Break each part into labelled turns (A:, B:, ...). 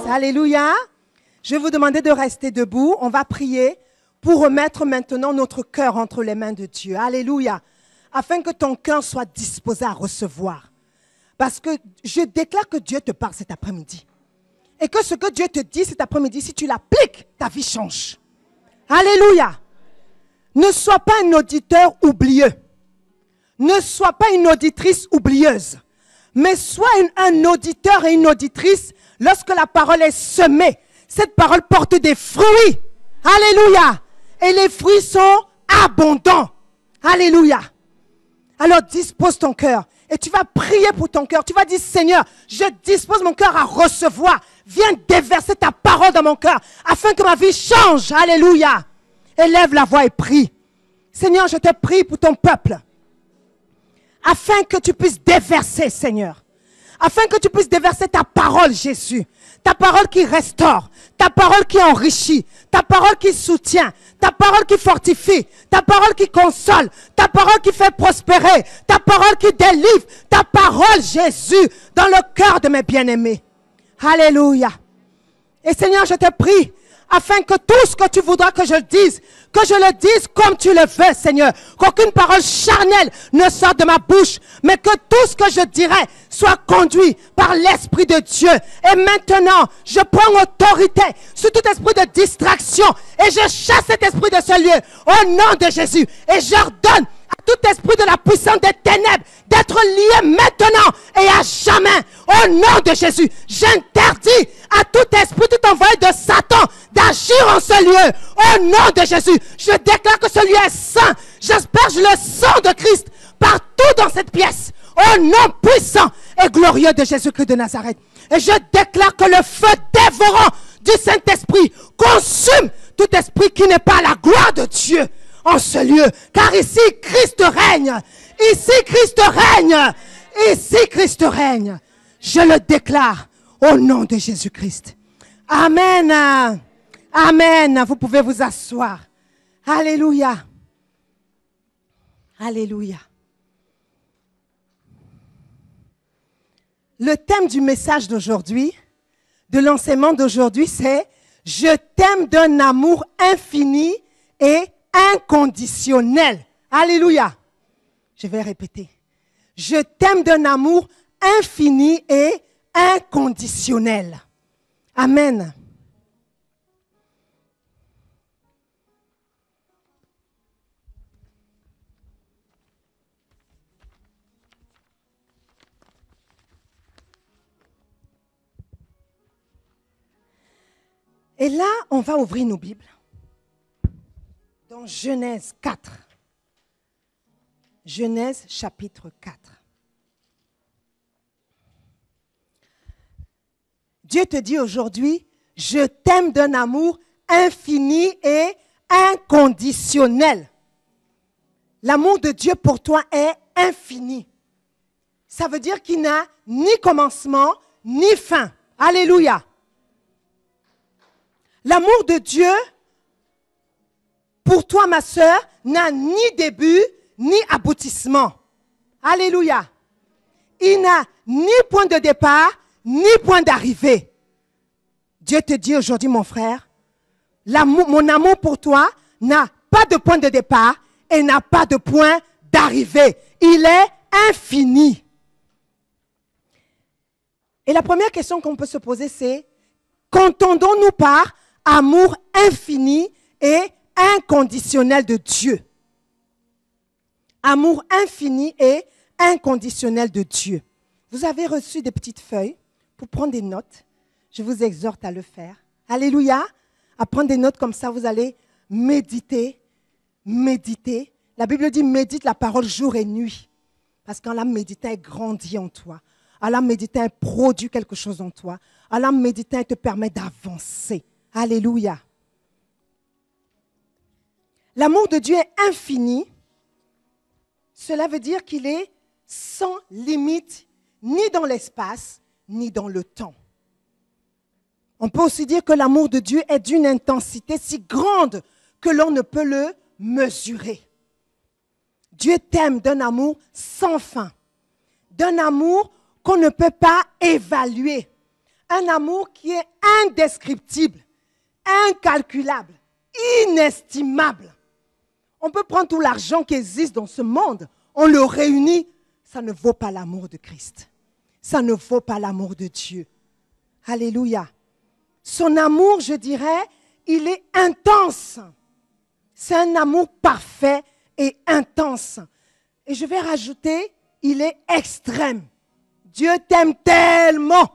A: Alléluia. Je vais vous demander de rester debout. On va prier pour remettre maintenant notre cœur entre les mains de Dieu. Alléluia. Afin que ton cœur soit disposé à recevoir. Parce que je déclare que Dieu te parle cet après-midi. Et que ce que Dieu te dit cet après-midi, si tu l'appliques, ta vie change. Alléluia. Ne sois pas un auditeur oublieux. Ne sois pas une auditrice oublieuse. Mais sois un auditeur et une auditrice. Lorsque la parole est semée, cette parole porte des fruits. Alléluia. Et les fruits sont abondants. Alléluia. Alors dispose ton cœur. Et tu vas prier pour ton cœur. Tu vas dire, Seigneur, je dispose mon cœur à recevoir. Viens déverser ta parole dans mon cœur. Afin que ma vie change. Alléluia. Élève la voix et prie. Seigneur, je te prie pour ton peuple. Afin que tu puisses déverser, Seigneur. Afin que tu puisses déverser ta parole, Jésus. Ta parole qui restaure. Ta parole qui enrichit. Ta parole qui soutient. Ta parole qui fortifie. Ta parole qui console. Ta parole qui fait prospérer. Ta parole qui délivre. Ta parole, Jésus, dans le cœur de mes bien-aimés. Alléluia. Et Seigneur, je te prie, afin que tout ce que tu voudras que je le dise comme tu le veux, Seigneur. Qu'aucune parole charnelle ne sorte de ma bouche, mais que tout ce que je dirai soit conduit par l'Esprit de Dieu. Et maintenant, je prends autorité sur tout esprit de distraction et je chasse cet esprit de ce lieu au nom de Jésus. Et j'ordonne à tout esprit de la puissance des ténèbres d'être lié maintenant et à jamais. Au nom de Jésus, j'interdis à tout esprit, tout envoyé de Satan d'agir en ce lieu. Au nom de Jésus, je déclare que ce lieu est saint. J'asperge le sang de Christ partout dans cette pièce. Au nom puissant et glorieux de Jésus-Christ de Nazareth. Et je déclare que le feu dévorant du Saint-Esprit consume tout esprit qui n'est pas la gloire de Dieu en ce lieu. Car ici, Christ règne. Ici, Christ règne. Ici, Christ règne. Je le déclare au nom de Jésus-Christ. Amen. Amen. Vous pouvez vous asseoir. Alléluia. Alléluia. Le thème du message d'aujourd'hui, de l'enseignement d'aujourd'hui, c'est « Je t'aime d'un amour infini et inconditionnel ». Alléluia. Je vais répéter. « Je t'aime d'un amour infini et inconditionnel ». Amen. Et là, on va ouvrir nos Bibles dans Genèse 4. Genèse chapitre 4. Dieu te dit aujourd'hui, je t'aime d'un amour infini et inconditionnel. L'amour de Dieu pour toi est infini. Ça veut dire qu'il n'a ni commencement, ni fin. Alléluia. L'amour de Dieu, pour toi, ma sœur, n'a ni début, ni aboutissement. Alléluia. Il n'a ni point de départ, ni point d'arrivée. Dieu te dit aujourd'hui, mon frère, mon amour pour toi n'a pas de point de départ et n'a pas de point d'arrivée. Il est infini. Et la première question qu'on peut se poser, c'est qu'entendons-nous par amour infini et inconditionnel de Dieu? Amour infini et inconditionnel de Dieu. Vous avez reçu des petites feuilles pour prendre des notes. Je vous exhorte à le faire. Alléluia. À prendre des notes comme ça, vous allez méditer. Méditer. La Bible dit médite la parole jour et nuit. Parce qu'en la méditant, elle grandit en toi. En la méditant, elle produit quelque chose en toi. En la méditant, elle te permet d'avancer. Alléluia. L'amour de Dieu est infini. Cela veut dire qu'il est sans limite, ni dans l'espace, ni dans le temps. On peut aussi dire que l'amour de Dieu est d'une intensité si grande que l'on ne peut le mesurer. Dieu t'aime d'un amour sans fin, d'un amour qu'on ne peut pas évaluer, un amour qui est indescriptible, incalculable, inestimable. On peut prendre tout l'argent qui existe dans ce monde, on le réunit, ça ne vaut pas l'amour de Christ. Ça ne vaut pas l'amour de Dieu. Alléluia. Son amour, je dirais, il est intense. C'est un amour parfait et intense. Et je vais rajouter, il est extrême. Dieu t'aime tellement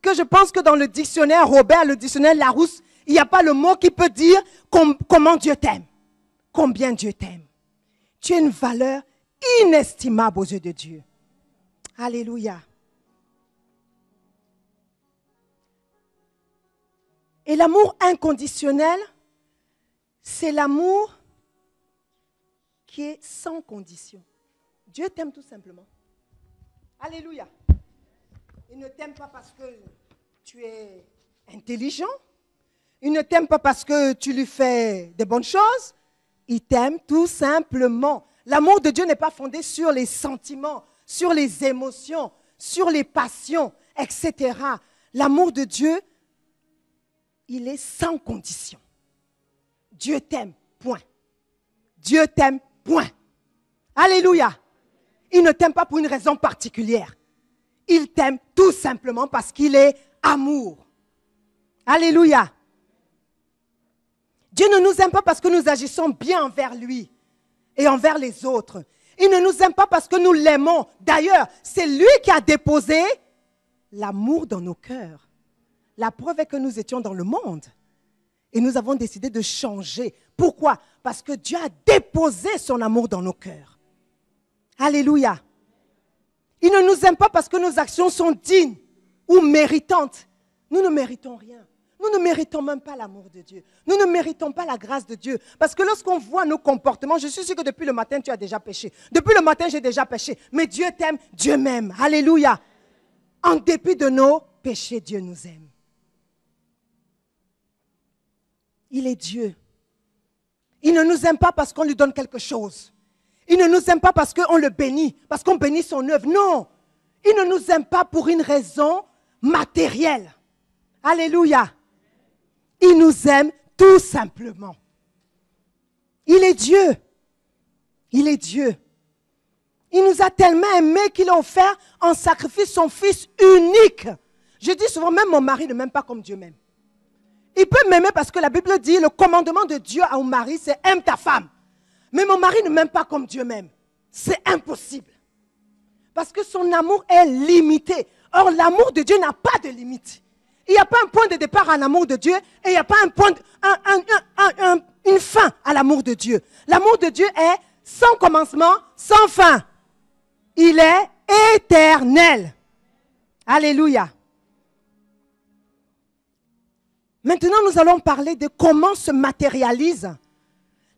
A: que je pense que dans le dictionnaire Robert, le dictionnaire Larousse, il n'y a pas le mot qui peut dire comment Dieu t'aime. Combien Dieu t'aime. Tu as une valeur inestimable aux yeux de Dieu. Alléluia. Et l'amour inconditionnel, c'est l'amour qui est sans condition. Dieu t'aime tout simplement. Alléluia. Il ne t'aime pas parce que tu es intelligent. Il ne t'aime pas parce que tu lui fais des bonnes choses. Il t'aime tout simplement. L'amour de Dieu n'est pas fondé sur les sentiments, sur les émotions, sur les passions, etc. L'amour de Dieu, il est sans condition. Dieu t'aime, point. Dieu t'aime, point. Alléluia. Il ne t'aime pas pour une raison particulière. Il t'aime tout simplement parce qu'il est amour. Alléluia. Dieu ne nous aime pas parce que nous agissons bien envers lui et envers les autres. Il ne nous aime pas parce que nous l'aimons. D'ailleurs, c'est lui qui a déposé l'amour dans nos cœurs. La preuve est que nous étions dans le monde et nous avons décidé de changer. Pourquoi? Parce que Dieu a déposé son amour dans nos cœurs. Alléluia. Il ne nous aime pas parce que nos actions sont dignes ou méritantes. Nous ne méritons rien. Nous ne méritons même pas l'amour de Dieu. Nous ne méritons pas la grâce de Dieu. Parce que lorsqu'on voit nos comportements, je suis sûr que depuis le matin, tu as déjà péché. Depuis le matin, j'ai déjà péché. Mais Dieu t'aime, Dieu m'aime. Alléluia. En dépit de nos péchés, Dieu nous aime. Il est Dieu. Il ne nous aime pas parce qu'on lui donne quelque chose. Il ne nous aime pas parce qu'on le bénit, parce qu'on bénit son œuvre. Non. Il ne nous aime pas pour une raison matérielle. Alléluia. Il nous aime tout simplement. Il est Dieu. Il est Dieu. Il nous a tellement aimés qu'il a offert en sacrifice son Fils unique. Je dis souvent, même mon mari ne m'aime pas comme Dieu m'aime. Il peut m'aimer parce que la Bible dit, le commandement de Dieu à mon mari, c'est aime ta femme. Mais mon mari ne m'aime pas comme Dieu m'aime. C'est impossible. Parce que son amour est limité. Or, l'amour de Dieu n'a pas de limite. Il n'y a pas un point de départ à l'amour de Dieu et il n'y a pas une fin à l'amour de Dieu. L'amour de Dieu est sans commencement, sans fin. Il est éternel. Alléluia. Maintenant, nous allons parler de comment se matérialise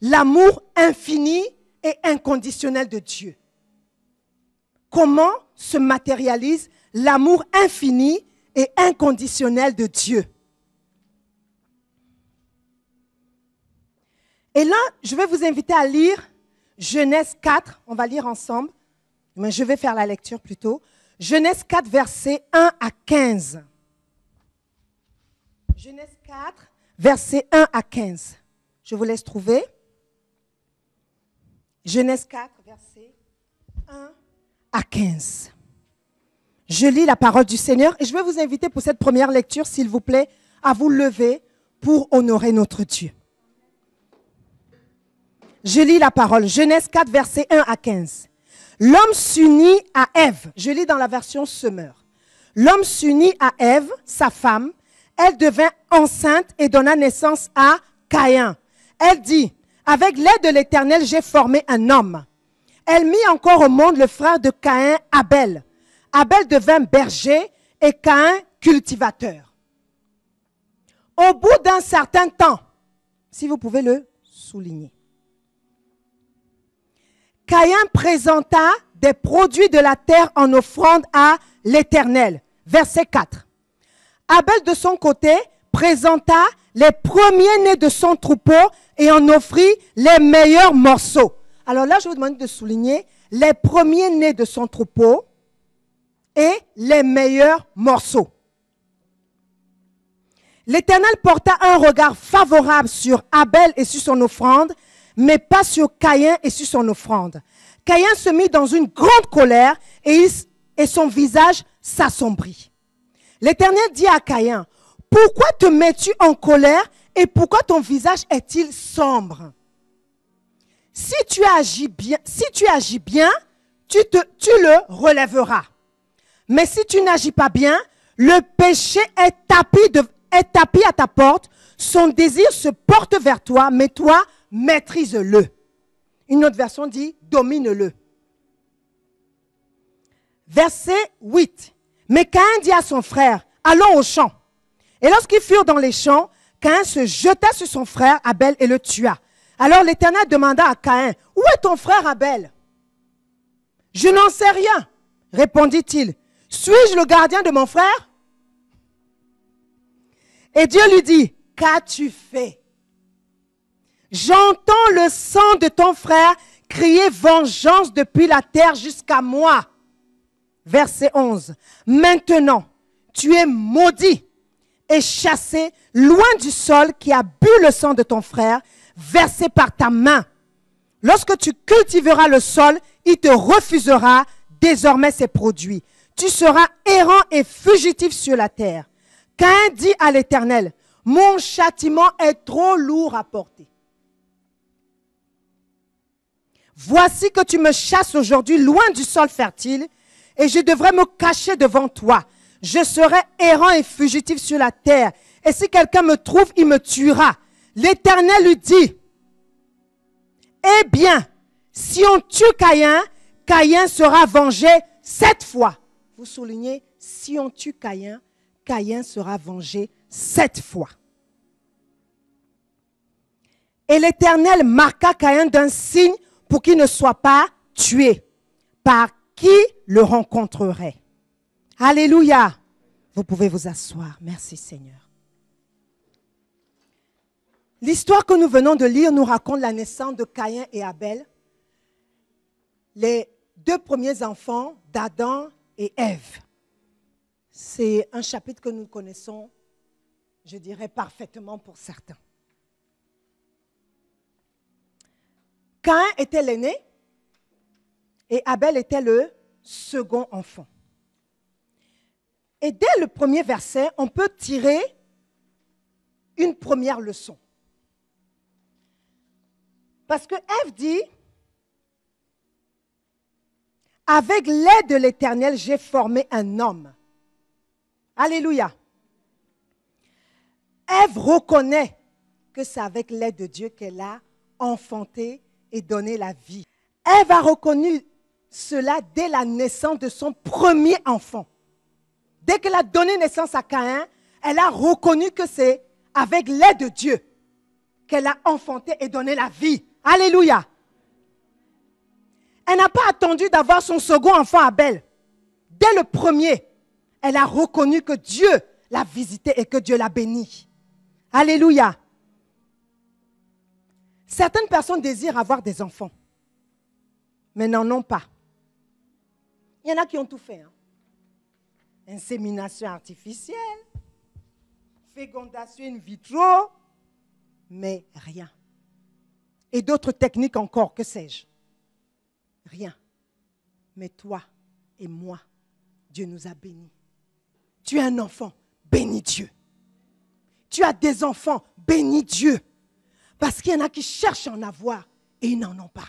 A: l'amour infini et inconditionnel de Dieu. Comment se matérialise l'amour infini et inconditionnel de Dieu. Et là, je vais vous inviter à lire Genèse 4, on va lire ensemble, mais je vais faire la lecture plutôt. Genèse 4, versets 1 à 15. Genèse 4, versets 1 à 15. Je vous laisse trouver. Genèse 4, versets 1 à 15. Je lis la parole du Seigneur et je vais vous inviter pour cette première lecture, s'il vous plaît, à vous lever pour honorer notre Dieu. Je lis la parole. Genèse 4, versets 1 à 15. L'homme s'unit à Ève. Je lis dans la version Semeur. L'homme s'unit à Ève, sa femme. Elle devint enceinte et donna naissance à Caïn. Elle dit, avec l'aide de l'Éternel, j'ai formé un homme. Elle mit encore au monde le frère de Caïn, Abel. Abel devint berger et Caïn cultivateur. Au bout d'un certain temps, si vous pouvez le souligner, Caïn présenta des produits de la terre en offrande à l'Éternel. Verset 4. Abel, de son côté, présenta les premiers-nés de son troupeau et en offrit les meilleurs morceaux. Alors là, je vous demande de souligner les premiers-nés de son troupeau et les meilleurs morceaux. L'Éternel porta un regard favorable sur Abel et sur son offrande, mais pas sur Caïn et sur son offrande. Caïn se mit dans une grande colère et son visage s'assombrit. L'Éternel dit à Caïn, « Pourquoi te mets-tu en colère et pourquoi ton visage est-il sombre? Si tu agis bien, tu le relèveras. Mais si tu n'agis pas bien, le péché est tapis à ta porte, son désir se porte vers toi, mais toi, maîtrise-le. » Une autre version dit, domine-le. Verset 8. Mais Caïn dit à son frère, allons au champ. Et lorsqu'ils furent dans les champs, Caïn se jeta sur son frère Abel et le tua. Alors l'Éternel demanda à Caïn, où est ton frère Abel? Je n'en sais rien, répondit-il. Suis-je le gardien de mon frère? Et Dieu lui dit, qu'as-tu fait? J'entends le sang de ton frère crier vengeance depuis la terre jusqu'à moi. Verset 11. Maintenant, tu es maudit et chassé loin du sol qui a bu le sang de ton frère, versé par ta main. Lorsque tu cultiveras le sol, il te refusera désormais ses produits. Tu seras errant et fugitif sur la terre. Caïn dit à l'Éternel, mon châtiment est trop lourd à porter. Voici que tu me chasses aujourd'hui loin du sol fertile et je devrais me cacher devant toi. Je serai errant et fugitif sur la terre. Et si quelqu'un me trouve, il me tuera. L'Éternel lui dit, eh bien, si on tue Caïn, Caïn sera vengé 7 fois. Vous soulignez, si on tue Caïn, Caïn sera vengé 7 fois. Et l'Éternel marqua Caïn d'un signe pour qu'il ne soit pas tué, par qui le rencontrerait. Alléluia. Vous pouvez vous asseoir. Merci Seigneur. L'histoire que nous venons de lire nous raconte la naissance de Caïn et Abel, les 2 premiers enfants d'Adam et Ève. C'est un chapitre que nous connaissons, je dirais, parfaitement pour certains. Caïn était l'aîné et Abel était le second enfant. Et dès le premier verset, on peut tirer une première leçon. Parce que Ève dit, avec l'aide de l'Éternel, j'ai formé un homme. Alléluia. Ève reconnaît que c'est avec l'aide de Dieu qu'elle a enfanté et donné la vie. Ève a reconnu cela dès la naissance de son premier enfant. Dès qu'elle a donné naissance à Caïn, elle a reconnu que c'est avec l'aide de Dieu qu'elle a enfanté et donné la vie. Alléluia. Elle n'a pas attendu d'avoir son second enfant Abel. Dès le premier, elle a reconnu que Dieu l'a visité et que Dieu l'a béni. Alléluia. Certaines personnes désirent avoir des enfants, mais n'en ont pas. Il y en a qui ont tout fait. insémination artificielle, fécondation in vitro, mais rien. Et d'autres techniques encore, que sais-je? Rien. Mais toi et moi, Dieu nous a bénis. Tu es un enfant, bénis Dieu. Tu as des enfants, bénis Dieu. Parce qu'il y en a qui cherchent à en avoir et ils n'en ont pas.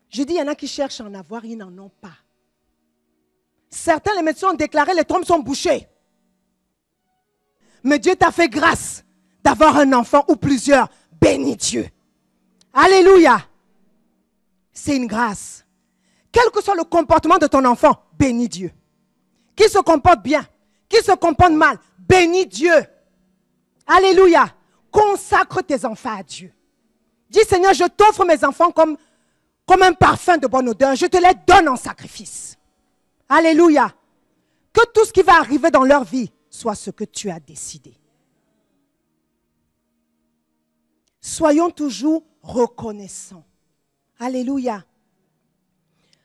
A: Je dis, il y en a qui cherchent à en avoir, ils n'en ont pas. Certains, les médecins ont déclaré, les trompes sont bouchées. Mais Dieu t'a fait grâce d'avoir un enfant ou plusieurs. Bénis Dieu. Alléluia. C'est une grâce. Quel que soit le comportement de ton enfant, bénis Dieu. Qui se comporte bien, qui se comporte mal, bénis Dieu. Alléluia. Consacre tes enfants à Dieu. Dis, Seigneur, je t'offre mes enfants comme un parfum de bonne odeur. Je te les donne en sacrifice. Alléluia. Que tout ce qui va arriver dans leur vie soit ce que tu as décidé. Soyons toujours reconnaissants. Alléluia.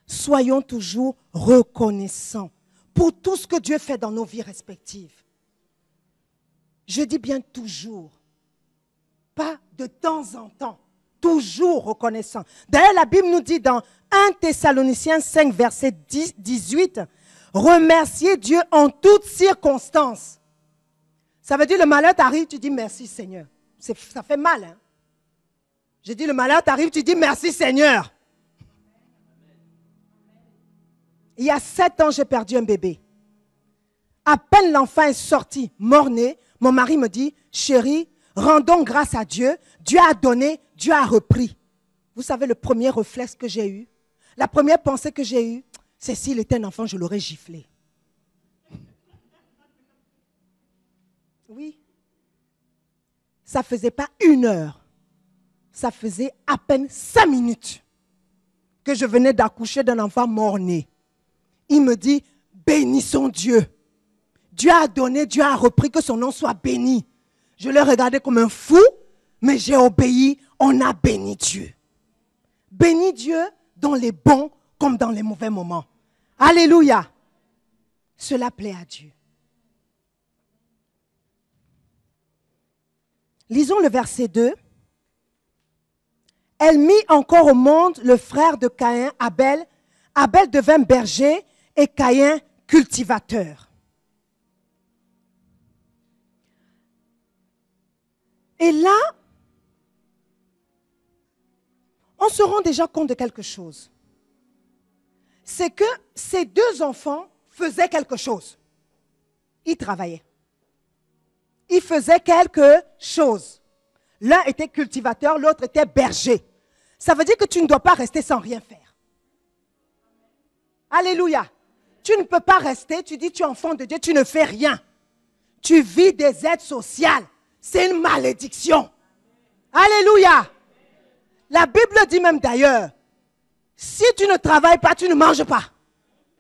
A: Soyons toujours reconnaissants pour tout ce que Dieu fait dans nos vies respectives. Je dis bien toujours, pas de temps en temps, toujours reconnaissant. D'ailleurs, la Bible nous dit dans 1 Thessaloniciens 5, verset 18, remerciez Dieu en toutes circonstances. Ça veut dire le malheur t'arrive, tu dis merci Seigneur. Ça fait mal, hein? Je dis le malheur t'arrive, tu dis merci Seigneur. Il y a 7 ans, j'ai perdu un bébé. À peine l'enfant est sorti, mort-né, mon mari me dit, chérie, rendons grâce à Dieu. Dieu a donné, Dieu a repris. Vous savez le premier réflexe que j'ai eu? La première pensée que j'ai eue, c'est s'il était un enfant, je l'aurais giflé. Oui. Ça ne faisait pas 1 heure. Ça faisait à peine 5 minutes que je venais d'accoucher d'un enfant mort-né. Il me dit, bénissons Dieu. Dieu a donné, Dieu a repris, que son nom soit béni. Je l'ai regardé comme un fou, mais j'ai obéi, on a béni Dieu. Bénis Dieu dans les bons comme dans les mauvais moments. Alléluia. Cela plaît à Dieu. Lisons le verset 2. Elle mit encore au monde le frère de Caïn, Abel. Abel devint berger et Caïn cultivateur. Et là, on se rend déjà compte de quelque chose. C'est que ces 2 enfants faisaient quelque chose. Ils travaillaient. Ils faisaient quelque chose. L'un était cultivateur, l'autre était berger. Ça veut dire que tu ne dois pas rester sans rien faire. Alléluia. Tu ne peux pas rester, tu dis tu es enfant de Dieu, tu ne fais rien. Tu vis des aides sociales. C'est une malédiction. Alléluia. La Bible dit même d'ailleurs, si tu ne travailles pas, tu ne manges pas.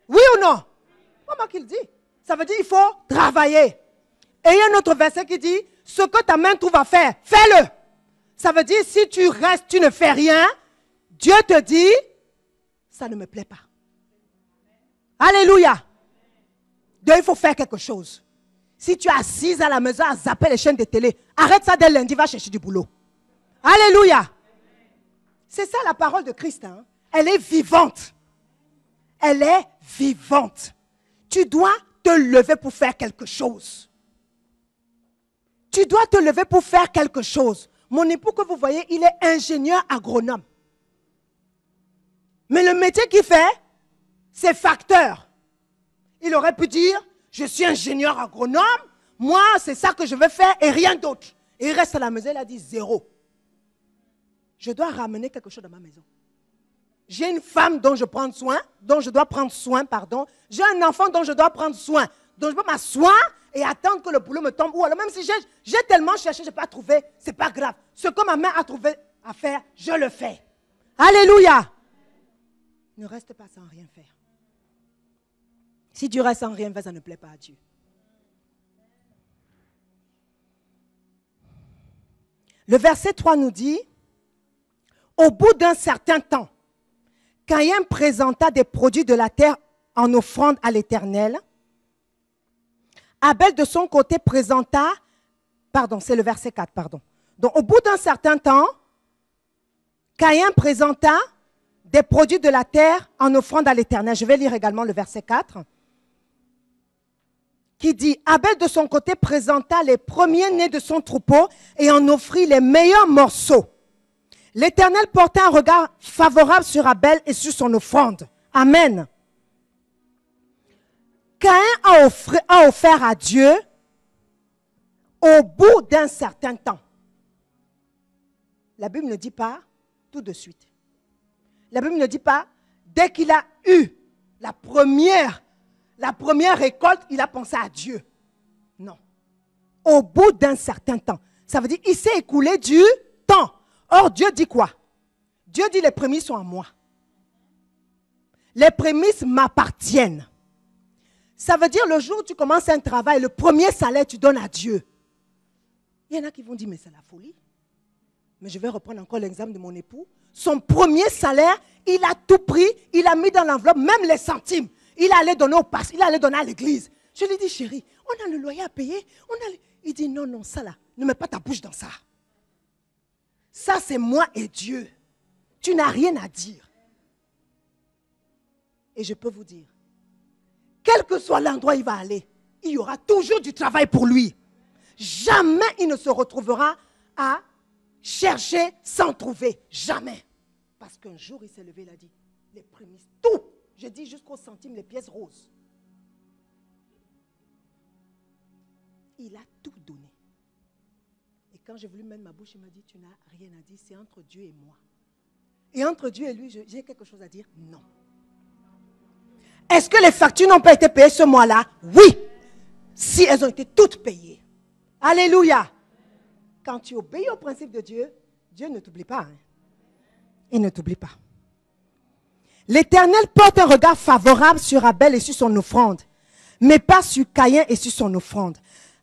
A: Oui ou non? Comment qu'il dit? Ça veut dire qu'il faut travailler. Et il y a un autre verset qui dit, ce que ta main trouve à faire, fais-le. Ça veut dire, si tu restes, tu ne fais rien, Dieu te dit, ça ne me plaît pas. Alléluia. Donc il faut faire quelque chose. Si tu es assise à la maison à zapper les chaînes de télé, arrête ça dès lundi, va chercher du boulot. Alléluia. C'est ça la parole de Christ. Hein? Elle est vivante. Elle est vivante. Tu dois te lever pour faire quelque chose. Tu dois te lever pour faire quelque chose. Mon époux que vous voyez, il est ingénieur agronome. Mais le métier qu'il fait, c'est facteur. Il aurait pu dire, je suis ingénieur agronome, moi c'est ça que je veux faire et rien d'autre. Et il reste à la maison, il a dit 0. Je dois ramener quelque chose dans ma maison. J'ai une femme dont je prends soin, J'ai un enfant dont je dois prendre soin. Donc je peux m'asseoir et attendre que le boulot me tombe. Ou alors même si j'ai tellement cherché, je n'ai pas trouvé, ce n'est pas grave. Ce que ma main a trouvé à faire, je le fais. Alléluia. Ne reste pas sans rien faire. Si tu restes sans rien faire, ça ne plaît pas à Dieu. Le verset 3 nous dit, au bout d'un certain temps, Caïn présenta des produits de la terre en offrande à l'Éternel. Abel, de son côté, présenta, c'est le verset 4, Donc, au bout d'un certain temps, Caïn présenta des produits de la terre en offrande à l'Éternel. Je vais lire également le verset 4, qui dit, Abel, de son côté, présenta les premiers-nés de son troupeau et en offrit les meilleurs morceaux. L'Éternel porta un regard favorable sur Abel et sur son offrande. Amen. Caïn a offert à Dieu au bout d'un certain temps. La Bible ne dit pas tout de suite. La Bible ne dit pas dès qu'il a eu la première récolte, il a pensé à Dieu. Non. Au bout d'un certain temps. Ça veut dire qu'il s'est écoulé du temps. Or, Dieu dit quoi? Dieu dit les prémices sont à moi. Les prémices m'appartiennent. Ça veut dire le jour où tu commences un travail, le premier salaire, tu donnes à Dieu. Il y en a qui vont dire, mais c'est la folie. Mais je vais reprendre encore l'exemple de mon époux. Son premier salaire, il a tout pris, il a mis dans l'enveloppe, même les centimes. Il allait donner au pasteur, il allait donner à l'église. Je lui dis, chérie, on a le loyer à payer. Il dit, non, ça là, ne mets pas ta bouche dans ça. Ça, c'est moi et Dieu. Tu n'as rien à dire. Et je peux vous dire, quel que soit l'endroit où il va aller, il y aura toujours du travail pour lui. Jamais il ne se retrouvera à chercher sans trouver. Jamais. Parce qu'un jour, il s'est levé, il a dit, les prémices, tout. Je dis jusqu'au centime, les pièces roses. Il a tout donné. Et quand j'ai voulu mettre ma bouche, il m'a dit, tu n'as rien à dire, c'est entre Dieu et moi. Et entre Dieu et lui, j'ai quelque chose à dire? Non. Est-ce que les factures n'ont pas été payées ce mois-là? Oui. Si elles ont été toutes payées. Alléluia. Quand tu obéis au principe de Dieu, Dieu ne t'oublie pas. Hein. Il ne t'oublie pas. L'Éternel porte un regard favorable sur Abel et sur son offrande, mais pas sur Caïn et sur son offrande.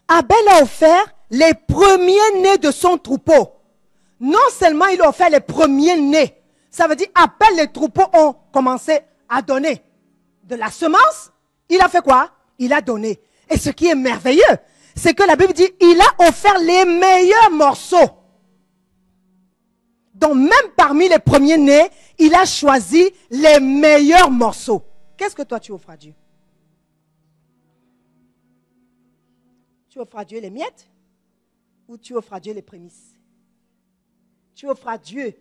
A: Abel a offert les premiers-nés de son troupeau. Non seulement il a offert les premiers-nés, ça veut dire Abel, les troupeaux ont commencé à donner de la semence. Il a fait quoi? Il a donné. Et ce qui est merveilleux, c'est que la Bible dit, il a offert les meilleurs morceaux. Donc même parmi les premiers-nés, il a choisi les meilleurs morceaux. Qu'est-ce que toi tu offres à Dieu? Tu offres à Dieu les miettes ou tu offres à Dieu les prémices? Tu offres à Dieu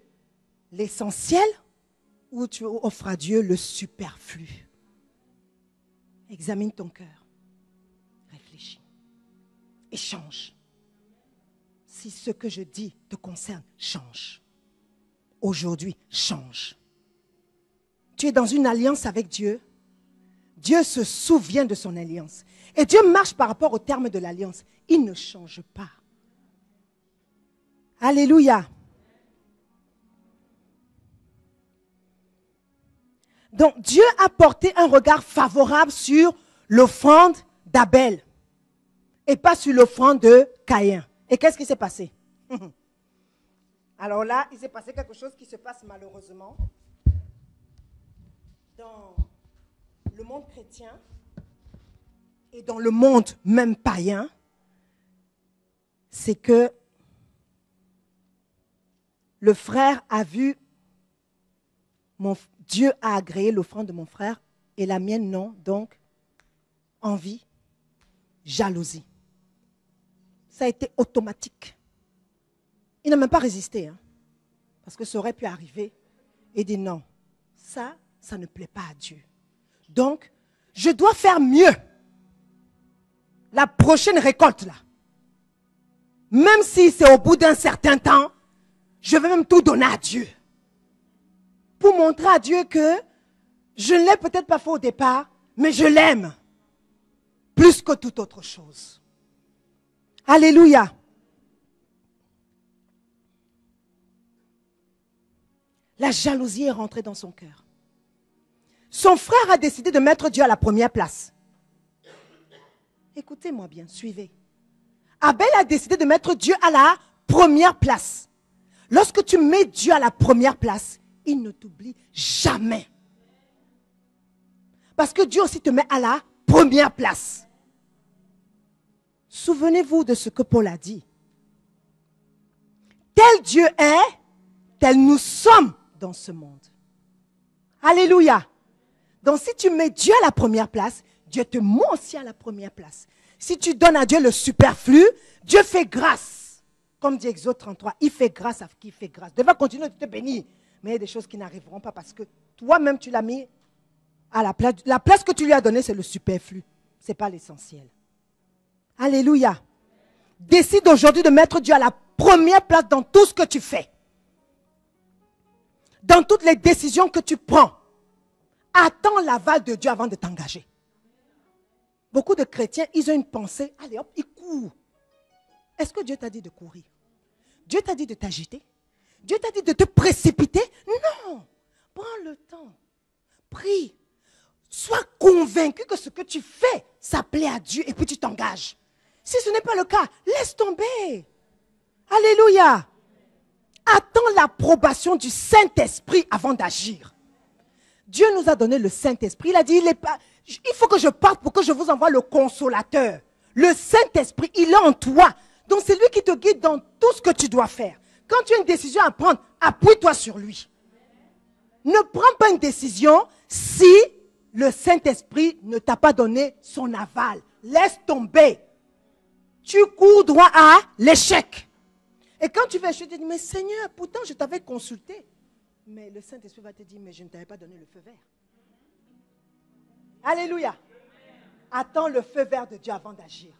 A: l'essentiel ou tu offres à Dieu le superflu? Examine ton cœur. Réfléchis. Et change. Si ce que je dis te concerne, change. Aujourd'hui, change. Tu es dans une alliance avec Dieu. Dieu se souvient de son alliance. Et Dieu marche par rapport au terme de l'alliance. Il ne change pas. Alléluia. Donc Dieu a porté un regard favorable sur l'offrande d'Abel et pas sur l'offrande de Caïn. Et qu'est-ce qui s'est passé? Alors là, il s'est passé quelque chose qui se passe malheureusement dans le monde chrétien et dans le monde même païen. C'est que le frère a vu, Dieu a agréé l'offrande de mon frère et la mienne non. Donc, envie, jalousie. Ça a été automatique. Il n'a même pas résisté. Hein, parce que ça aurait pu arriver. Et dit non, ça ne plaît pas à Dieu. Donc, je dois faire mieux. La prochaine récolte là. Même si c'est au bout d'un certain temps, je vais même tout donner à Dieu. Pour montrer à Dieu que je ne l'ai peut-être pas fait au départ, mais je l'aime plus que toute autre chose. Alléluia. La jalousie est rentrée dans son cœur. Son frère a décidé de mettre Dieu à la première place. Écoutez-moi bien, suivez. Abel a décidé de mettre Dieu à la première place. Lorsque tu mets Dieu à la première place, il ne t'oublie jamais. Parce que Dieu aussi te met à la première place. Souvenez-vous de ce que Paul a dit. Tel Dieu est, tel nous sommes dans ce monde. Alléluia. Donc si tu mets Dieu à la première place, Dieu te met aussi à la première place. Si tu donnes à Dieu le superflu, Dieu fait grâce. Comme dit Exode 33, il fait grâce à qui fait grâce. Dieu va continuer de te bénir. Mais il y a des choses qui n'arriveront pas parce que toi-même tu l'as mis à la place. La place que tu lui as donnée, c'est le superflu. Ce n'est pas l'essentiel. Alléluia. Décide aujourd'hui de mettre Dieu à la première place dans tout ce que tu fais. Dans toutes les décisions que tu prends. Attends l'aval de Dieu avant de t'engager. Beaucoup de chrétiens, ils ont une pensée, allez hop, ils courent. Est-ce que Dieu t'a dit de courir? Dieu t'a dit de t'agiter? Dieu t'a dit de te précipiter? Non. Prends le temps. Prie. Sois convaincu que ce que tu fais, ça plaît à Dieu et puis tu t'engages. Si ce n'est pas le cas, laisse tomber. Alléluia. Attends l'approbation du Saint-Esprit avant d'agir. Dieu nous a donné le Saint-Esprit. Il a dit, il faut que je parte pour que je vous envoie le consolateur. Le Saint-Esprit, il est en toi. Donc c'est lui qui te guide dans tout ce que tu dois faire. Quand tu as une décision à prendre, appuie-toi sur lui. Ne prends pas une décision si le Saint-Esprit ne t'a pas donné son aval. Laisse tomber. Tu cours droit à l'échec. Et quand tu vas échouer, tu te dis, mais Seigneur, pourtant je t'avais consulté. Mais le Saint-Esprit va te dire, mais je ne t'avais pas donné le feu vert. Alléluia. Attends le feu vert de Dieu avant d'agir.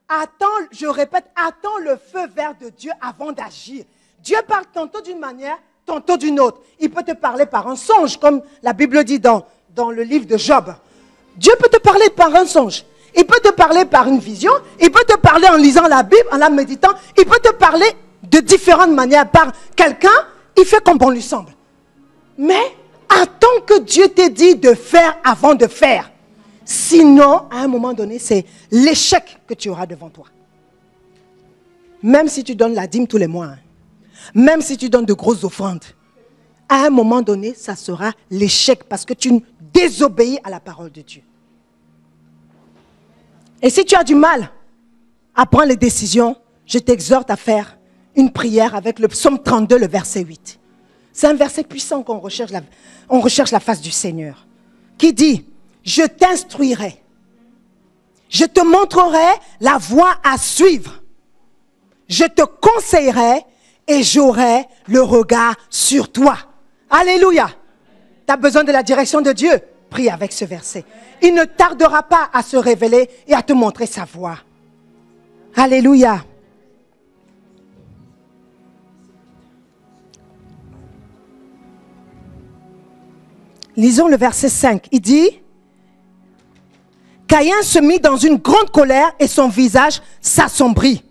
A: Attends, je répète, attends le feu vert de Dieu avant d'agir. Dieu parle tantôt d'une manière, tantôt d'une autre. Il peut te parler par un songe, comme la Bible dit dans le livre de Job. Dieu peut te parler par un songe. Il peut te parler par une vision. Il peut te parler en lisant la Bible, en la méditant. Il peut te parler de différentes manières. Par quelqu'un, il fait comme bon lui semble. Mais attends que Dieu t'ait dit de faire avant de faire. Sinon, à un moment donné, c'est l'échec que tu auras devant toi. Même si tu donnes la dîme tous les mois, hein, même si tu donnes de grosses offrandes, à un moment donné, ça sera l'échec parce que tu désobéis à la parole de Dieu. Et si tu as du mal à prendre les décisions, je t'exhorte à faire une prière avec le psaume 32, le verset 8. C'est un verset puissant qu'on recherche, on recherche la face du Seigneur. Qui dit, je t'instruirai, je te montrerai la voie à suivre, je te conseillerai et j'aurai le regard sur toi. Alléluia. Tu as besoin de la direction de Dieu? Prie avec ce verset. Il ne tardera pas à se révéler et à te montrer sa voie. Alléluia. Lisons le verset 5. Il dit, Caïn se mit dans une grande colère et son visage s'assombrit.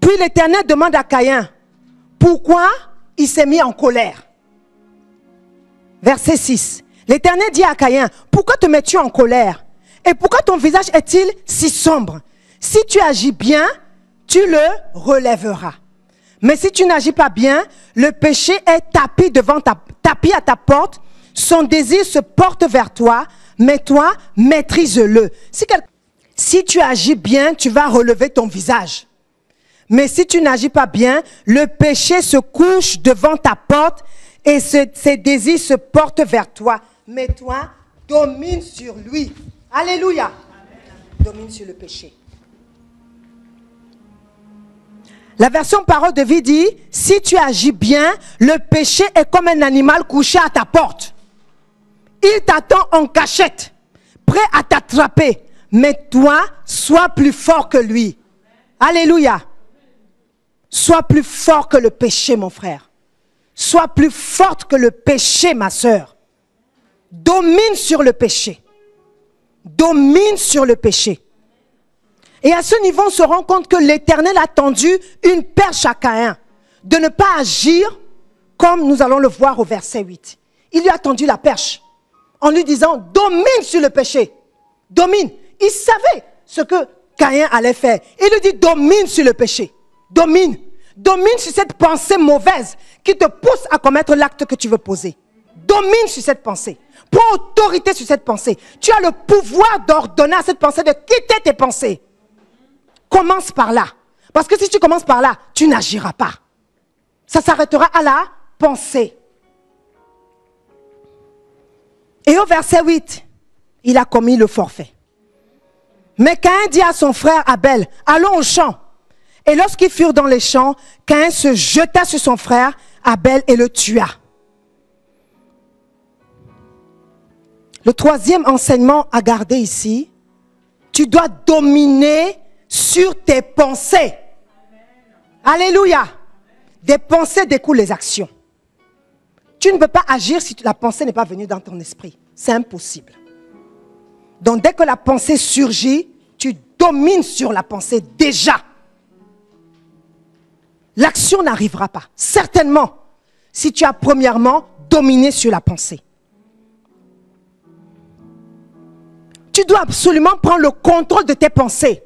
A: Puis l'Éternel demande à Caïn, pourquoi il s'est mis en colère? Verset 6. L'Éternel dit à Caïn, pourquoi te mets-tu en colère? Et pourquoi ton visage est-il si sombre? Si tu agis bien, tu le relèveras. Mais si tu n'agis pas bien, le péché est tapis à ta porte, son désir se porte vers toi, mais toi, maîtrise-le. Si tu agis bien, tu vas relever ton visage. Mais si tu n'agis pas bien, le péché se couche devant ta porte et ses désirs se portent vers toi. Mais toi, domine sur lui. Alléluia. Domine sur le péché. La version parole de vie dit, si tu agis bien, le péché est comme un animal couché à ta porte. Il t'attend en cachette, prêt à t'attraper. Mais toi, sois plus fort que lui. Alléluia. Sois plus fort que le péché, mon frère. Sois plus forte que le péché, ma sœur. Domine sur le péché. Domine sur le péché. Et à ce niveau, on se rend compte que l'Éternel a tendu une perche à Caïn de ne pas agir comme nous allons le voir au verset 8. Il lui a tendu la perche en lui disant, domine sur le péché. Domine. Il savait ce que Caïn allait faire. Il lui dit, domine sur le péché. Domine. Domine sur cette pensée mauvaise qui te pousse à commettre l'acte que tu veux poser. Domine sur cette pensée. Prends autorité sur cette pensée. Tu as le pouvoir d'ordonner à cette pensée de quitter tes pensées. Commence par là. Parce que si tu commences par là, tu n'agiras pas. Ça s'arrêtera à la pensée. Et au verset 8, il a commis le forfait. Mais Caïn dit à son frère Abel, allons au champ. Et lorsqu'ils furent dans les champs, Caïn se jeta sur son frère Abel et le tua. Le troisième enseignement à garder ici, tu dois dominer sur tes pensées. Alléluia. Des pensées découlent les actions. Tu ne peux pas agir si la pensée n'est pas venue dans ton esprit. C'est impossible. Donc dès que la pensée surgit, tu domines sur la pensée déjà. L'action n'arrivera pas. Certainement, si tu as premièrement dominé sur la pensée. Tu dois absolument prendre le contrôle de tes pensées.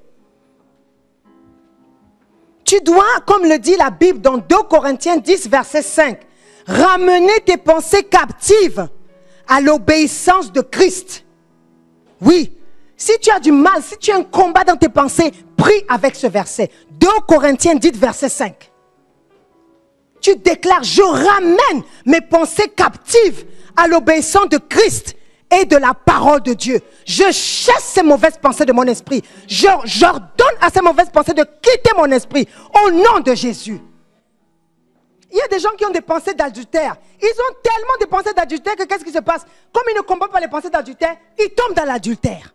A: Tu dois, comme le dit la Bible dans 2 Corinthiens 10, verset 5, ramener tes pensées captives à l'obéissance de Christ. Oui, si tu as du mal, si tu as un combat dans tes pensées, prie avec ce verset. 2 Corinthiens 10, verset 5. Tu déclares, je ramène mes pensées captives à l'obéissance de Christ et de la parole de Dieu. Je chasse ces mauvaises pensées de mon esprit. J'ordonne à ces mauvaises pensées de quitter mon esprit au nom de Jésus. Il y a des gens qui ont des pensées d'adultère. Ils ont tellement de pensées d'adultère que qu'est-ce qui se passe? Comme ils ne combattent pas les pensées d'adultère, ils tombent dans l'adultère.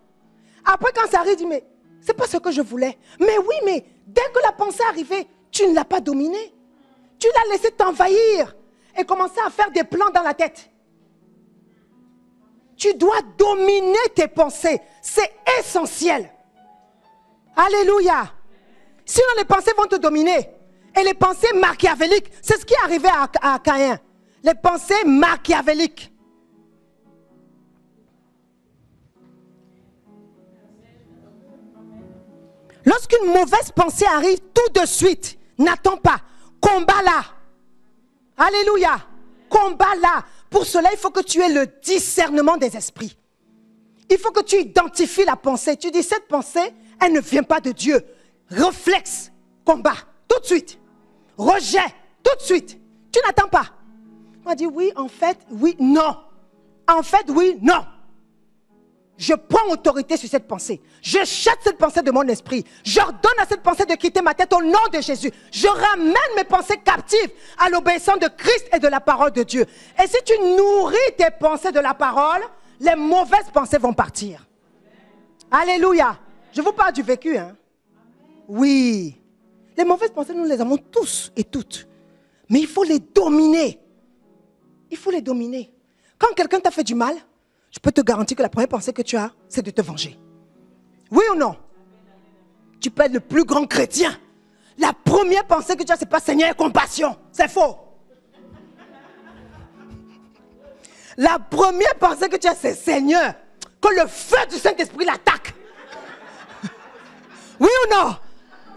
A: Après quand ça arrive, ils disent, mais c'est pas ce que je voulais. Mais oui, mais dès que la pensée est arrivée, tu ne l'as pas dominée. Tu l'as laissé t'envahir et commencer à faire des plans dans la tête. Tu dois dominer tes pensées. C'est essentiel. Alléluia. Sinon les pensées vont te dominer. Et les pensées machiavéliques, c'est ce qui est arrivé à Caïn. Les pensées machiavéliques. Lorsqu'une mauvaise pensée arrive, tout de suite, n'attends pas. Combat-la. Alléluia. Combat-la. Pour cela, il faut que tu aies le discernement des esprits. Il faut que tu identifies la pensée. Tu dis, cette pensée, elle ne vient pas de Dieu. Réflexe, combat, tout de suite. Rejet, tout de suite. Tu n'attends pas. On m'a dit, oui, en fait, oui, non. En fait, oui, non. Je prends autorité sur cette pensée. Je chasse cette pensée de mon esprit. J'ordonne à cette pensée de quitter ma tête au nom de Jésus. Je ramène mes pensées captives à l'obéissance de Christ et de la parole de Dieu. Et si tu nourris tes pensées de la parole, les mauvaises pensées vont partir. Alléluia. Je vous parle du vécu, hein. Oui. Les mauvaises pensées, nous les avons tous et toutes. Mais il faut les dominer. Il faut les dominer. Quand quelqu'un t'a fait du mal, je peux te garantir que la première pensée que tu as, c'est de te venger. Oui ou non? Tu peux être le plus grand chrétien. La première pensée que tu as, c'est pas Seigneur et compassion. C'est faux. La première pensée que tu as, c'est Seigneur, que le feu du Saint-Esprit l'attaque. Oui ou non?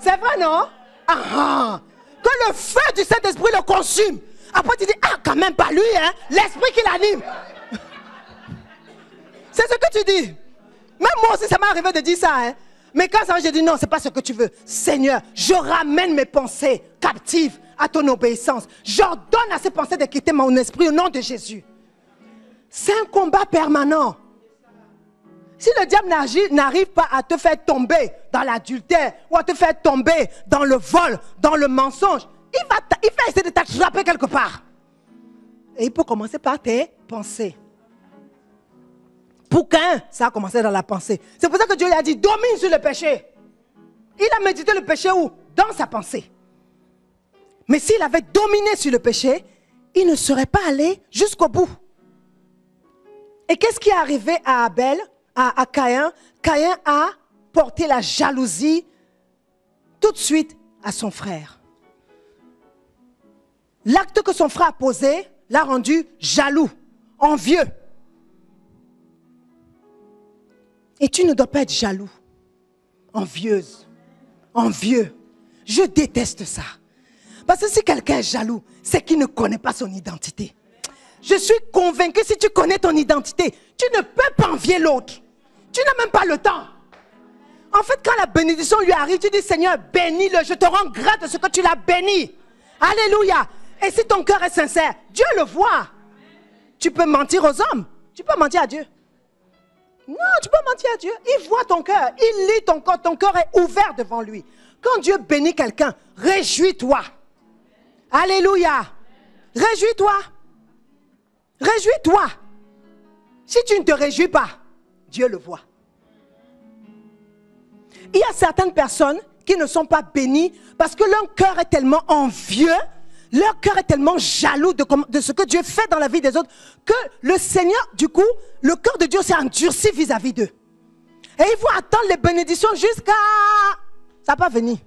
A: C'est vrai, non? Que le feu du Saint-Esprit le consume. Après tu dis, ah quand même pas lui, hein? L'esprit qui l'anime. C'est ce que tu dis. Même moi aussi, ça m'est arrivé de dire ça. Hein? Mais quand ça va, je dis non, ce n'est pas ce que tu veux. Seigneur, je ramène mes pensées captives à ton obéissance. J'ordonne à ces pensées de quitter mon esprit au nom de Jésus. C'est un combat permanent. Si le diable n'arrive pas à te faire tomber dans l'adultère ou à te faire tomber dans le vol, dans le mensonge, il va essayer de t'attraper quelque part. Et il peut commencer par tes pensées. Pour Caïn, ça a commencé dans la pensée. C'est pour ça que Dieu lui a dit, domine sur le péché. Il a médité le péché où? Dans sa pensée. Mais s'il avait dominé sur le péché, il ne serait pas allé jusqu'au bout. Et qu'est-ce qui est arrivé à Abel, à Caïn? Caïn a porté la jalousie tout de suite à son frère. L'acte que son frère a posé l'a rendu jaloux, envieux. Et tu ne dois pas être jaloux, envieuse, envieux. Je déteste ça. Parce que si quelqu'un est jaloux, c'est qu'il ne connaît pas son identité. Je suis convaincue, si tu connais ton identité, tu ne peux pas envier l'autre. Tu n'as même pas le temps. En fait, quand la bénédiction lui arrive, tu dis, Seigneur, bénis-le, je te rends grâce de ce que tu l'as béni. Alléluia. Et si ton cœur est sincère, Dieu le voit. Tu peux mentir aux hommes, tu peux mentir à Dieu. Non, tu peux mentir à Dieu. Il voit ton cœur, il lit ton cœur est ouvert devant lui. Quand Dieu bénit quelqu'un, réjouis-toi. Alléluia. Réjouis-toi. Réjouis-toi. Si tu ne te réjouis pas, Dieu le voit. Il y a certaines personnes qui ne sont pas bénies parce que leur cœur est tellement envieux, leur cœur est tellement jaloux de ce que Dieu fait dans la vie des autres, que le Seigneur, du coup, le cœur de Dieu s'est endurci vis-à-vis d'eux. Et ils vont attendre les bénédictions jusqu'à... Ça va pas venir.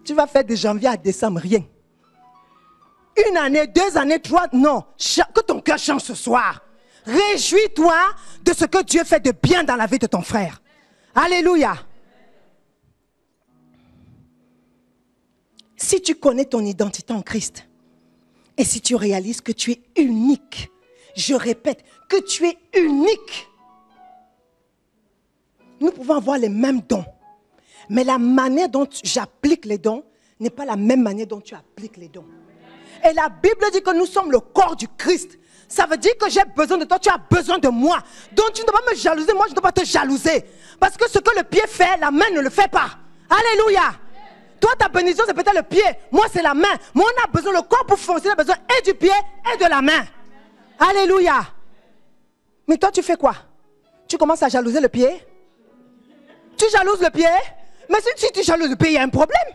A: Tu vas faire de janvier à décembre, rien. 1 année, 2 années, 3, non. Que ton cœur change ce soir. Réjouis-toi de ce que Dieu fait de bien dans la vie de ton frère. Alléluia. Si tu connais ton identité en Christ, et si tu réalises que tu es unique, je répète, que tu es unique, nous pouvons avoir les mêmes dons. Mais la manière dont j'applique les dons n'est pas la même manière dont tu appliques les dons. Et la Bible dit que nous sommes le corps du Christ. Ça veut dire que j'ai besoin de toi, tu as besoin de moi. Donc tu ne dois pas me jalouser, moi je ne dois pas te jalouser. Parce que ce que le pied fait, la main ne le fait pas. Alléluia. Toi ta bénédiction c'est peut-être le pied, moi c'est la main. Moi on a besoin, le corps pour fonctionner a besoin et du pied et de la main. Alléluia. Mais toi tu fais quoi? Tu commences à jalouser le pied? Tu jalouses le pied? Mais si tu jalouses le pied, il y a un problème.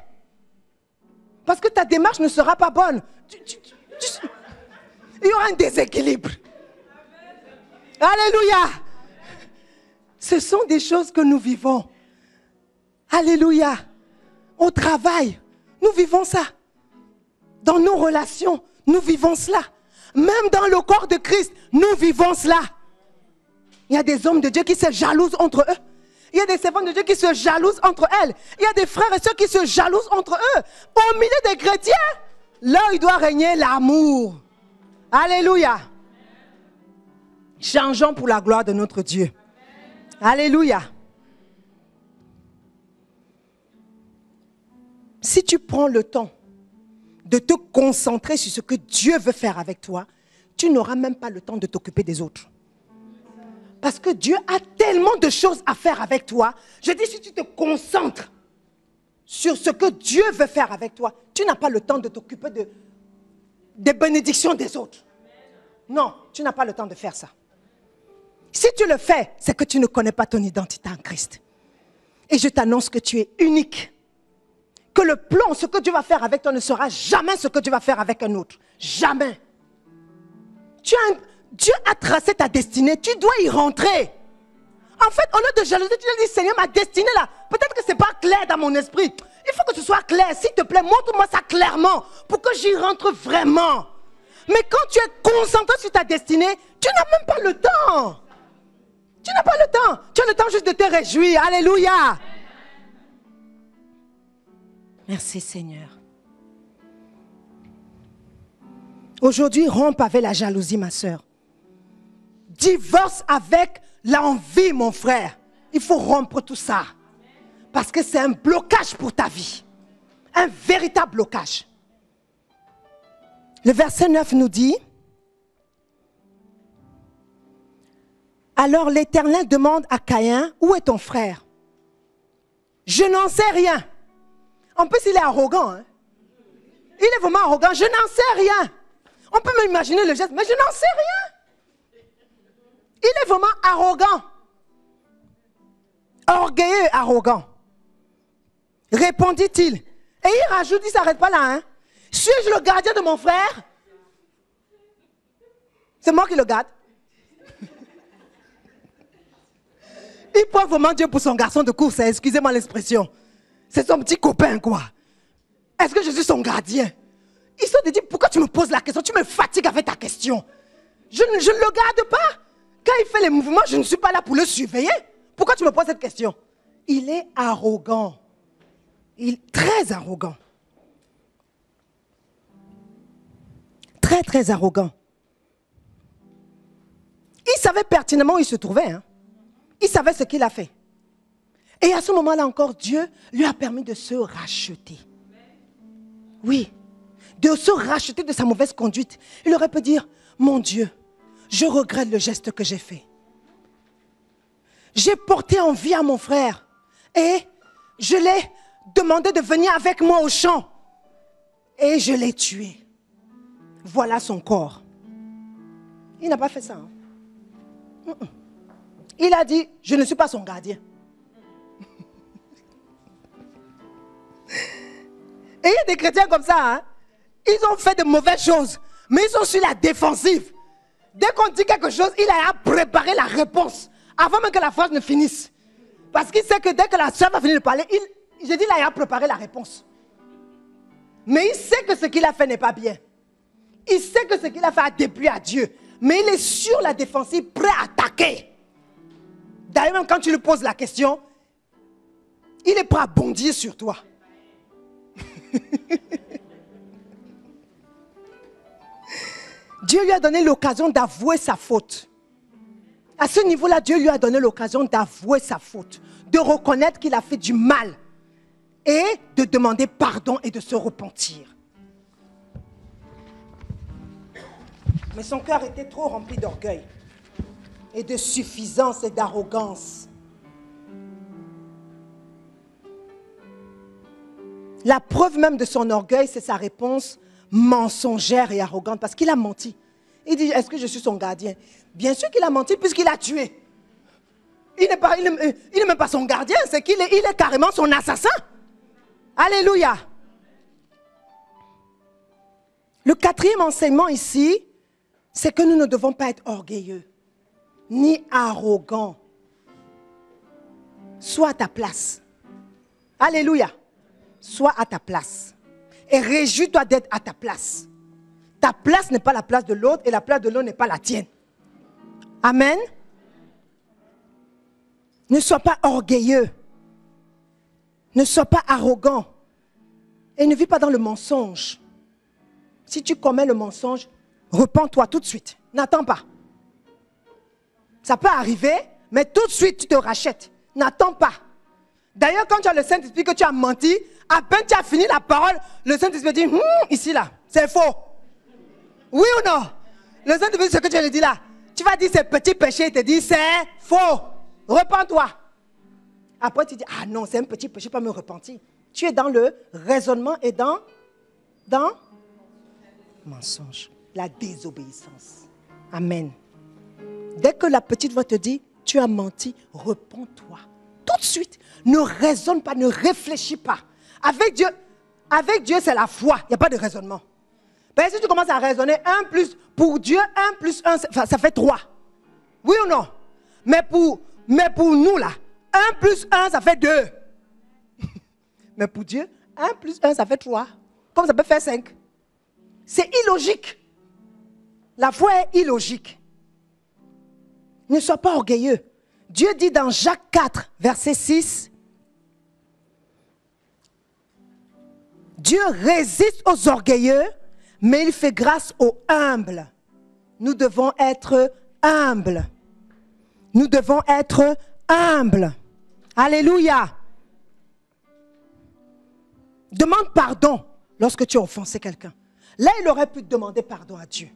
A: Parce que ta démarche ne sera pas bonne. Il y aura un déséquilibre. Alléluia. Ce sont des choses que nous vivons. Alléluia. Au travail, nous vivons ça. Dans nos relations, nous vivons cela. Même dans le corps de Christ, nous vivons cela. Il y a des hommes de Dieu qui se jalousent entre eux. Il y a des servantes de Dieu qui se jalousent entre elles. Il y a des frères et sœurs qui se jalousent entre eux. Au milieu des chrétiens, là il doit régner l'amour. Alléluia. Changeons pour la gloire de notre Dieu. Alléluia. Si tu prends le temps de te concentrer sur ce que Dieu veut faire avec toi, tu n'auras même pas le temps de t'occuper des autres. Parce que Dieu a tellement de choses à faire avec toi. Je dis, si tu te concentres sur ce que Dieu veut faire avec toi, tu n'as pas le temps de t'occuper des bénédictions des autres. Non, tu n'as pas le temps de faire ça. Si tu le fais, c'est que tu ne connais pas ton identité en Christ. Et je t'annonce que tu es unique. Que le plan, ce que Dieu va faire avec toi ne sera jamais ce que Dieu va faire avec un autre. Jamais. Dieu a tracé ta destinée, tu dois y rentrer. En fait, au lieu de jalouser, tu dois dire, Seigneur, ma destinée là, peut-être que ce n'est pas clair dans mon esprit. Il faut que ce soit clair. S'il te plaît, montre-moi ça clairement pour que j'y rentre vraiment. Mais quand tu es concentré sur ta destinée, tu n'as même pas le temps. Tu n'as pas le temps. Tu as le temps juste de te réjouir. Alléluia. Merci Seigneur. Aujourd'hui, rompe avec la jalousie, ma soeur. Divorce avec l'envie, mon frère. Il faut rompre tout ça. Parce que c'est un blocage pour ta vie. Un véritable blocage. Le verset 9 nous dit, alors l'Éternel demande à Caïn, où est ton frère? Je n'en sais rien. En plus, il est arrogant. Hein? Il est vraiment arrogant. Je n'en sais rien. On peut m'imaginer le geste, mais je n'en sais rien. Il est vraiment arrogant. Orgueilleux, arrogant. Répondit-il. Et il rajoute, il ne s'arrête pas là. Hein? Suis-je le gardien de mon frère? C'est moi qui le garde. Il prend vraiment Dieu pour son garçon de course. Excusez-moi l'expression. C'est son petit copain, quoi. Est-ce que je suis son gardien? Il se dit, pourquoi tu me poses la question? Tu me fatigues avec ta question. Je ne le garde pas. Quand il fait les mouvements, je ne suis pas là pour le surveiller. Pourquoi tu me poses cette question? Il est arrogant. Il est très arrogant. très, très arrogant. Il savait pertinemment où il se trouvait. Hein. Il savait ce qu'il a fait. Et à ce moment-là encore, Dieu lui a permis de se racheter. Oui, de se racheter de sa mauvaise conduite. Il aurait pu dire, mon Dieu, je regrette le geste que j'ai fait. J'ai porté envie à mon frère et je l'ai demandé de venir avec moi au champ. Et je l'ai tué. Voilà son corps. Il n'a pas fait ça. Hein? Il a dit, je ne suis pas son gardien. Et il y a des chrétiens comme ça. Hein? Ils ont fait de mauvaises choses, mais ils sont sur la défensive. Dès qu'on dit quelque chose, il a préparé la réponse avant même que la phrase ne finisse. Parce qu'il sait que dès que la soeur va finir de parler, j'ai dit, il a préparé la réponse. Mais il sait que ce qu'il a fait n'est pas bien. Il sait que ce qu'il a fait a déplu à Dieu. Mais il est sur la défensive, prêt à attaquer. D'ailleurs, même quand tu lui poses la question, il est prêt à bondir sur toi. Dieu lui a donné l'occasion d'avouer sa faute. À ce niveau-là, Dieu lui a donné l'occasion d'avouer sa faute, de reconnaître qu'il a fait du mal et de demander pardon et de se repentir. Mais son cœur était trop rempli d'orgueil et de suffisance et d'arrogance. La preuve même de son orgueil, c'est sa réponse mensongère et arrogante parce qu'il a menti. Il dit, est-ce que je suis son gardien? Bien sûr qu'il a menti puisqu'il a tué. Il n'est même pas son gardien, c'est qu'il est carrément son assassin. Alléluia. Le quatrième enseignement ici, c'est que nous ne devons pas être orgueilleux, ni arrogants. Sois à ta place. Alléluia. Sois à ta place. Et réjouis-toi d'être à ta place. Ta place n'est pas la place de l'autre et la place de l'autre n'est pas la tienne. Amen. Ne sois pas orgueilleux. Ne sois pas arrogant. Et ne vis pas dans le mensonge. Si tu commets le mensonge, repens-toi tout de suite. N'attends pas. Ça peut arriver, mais tout de suite tu te rachètes. N'attends pas. D'ailleurs, quand tu as le Saint-Esprit que tu as menti, à peine tu as fini la parole, le Saint-Esprit dit, ici là, c'est faux. Oui ou non? Le Saint-Esprit, ce que tu lui dis là, tu vas dire c'est petit péché, il te dit c'est faux. Repens-toi. Après tu dis, ah non, c'est un petit péché, je ne peux pas me repentir. Tu es dans le raisonnement et dans mensonge, la désobéissance. Amen. Dès que la petite voix te dit, tu as menti, repens-toi. Tout de suite. Ne raisonne pas, ne réfléchis pas. Avec Dieu, c'est la foi. Il n'y a pas de raisonnement. Ben, si tu commences à raisonner, pour Dieu, 1 plus 1, ça fait 3. Oui ou non? Mais pour nous, là, 1 plus 1, ça fait 2. Mais pour Dieu, 1 plus 1, ça fait 3. Comme ça peut faire 5. C'est illogique. La foi est illogique. Ne sois pas orgueilleux. Dieu dit dans Jacques 4, verset 6, Dieu résiste aux orgueilleux, mais il fait grâce aux humbles. Nous devons être humbles. Nous devons être humbles. Alléluia. Demande pardon lorsque tu as offensé quelqu'un. Là, il aurait pu demander pardon à Dieu.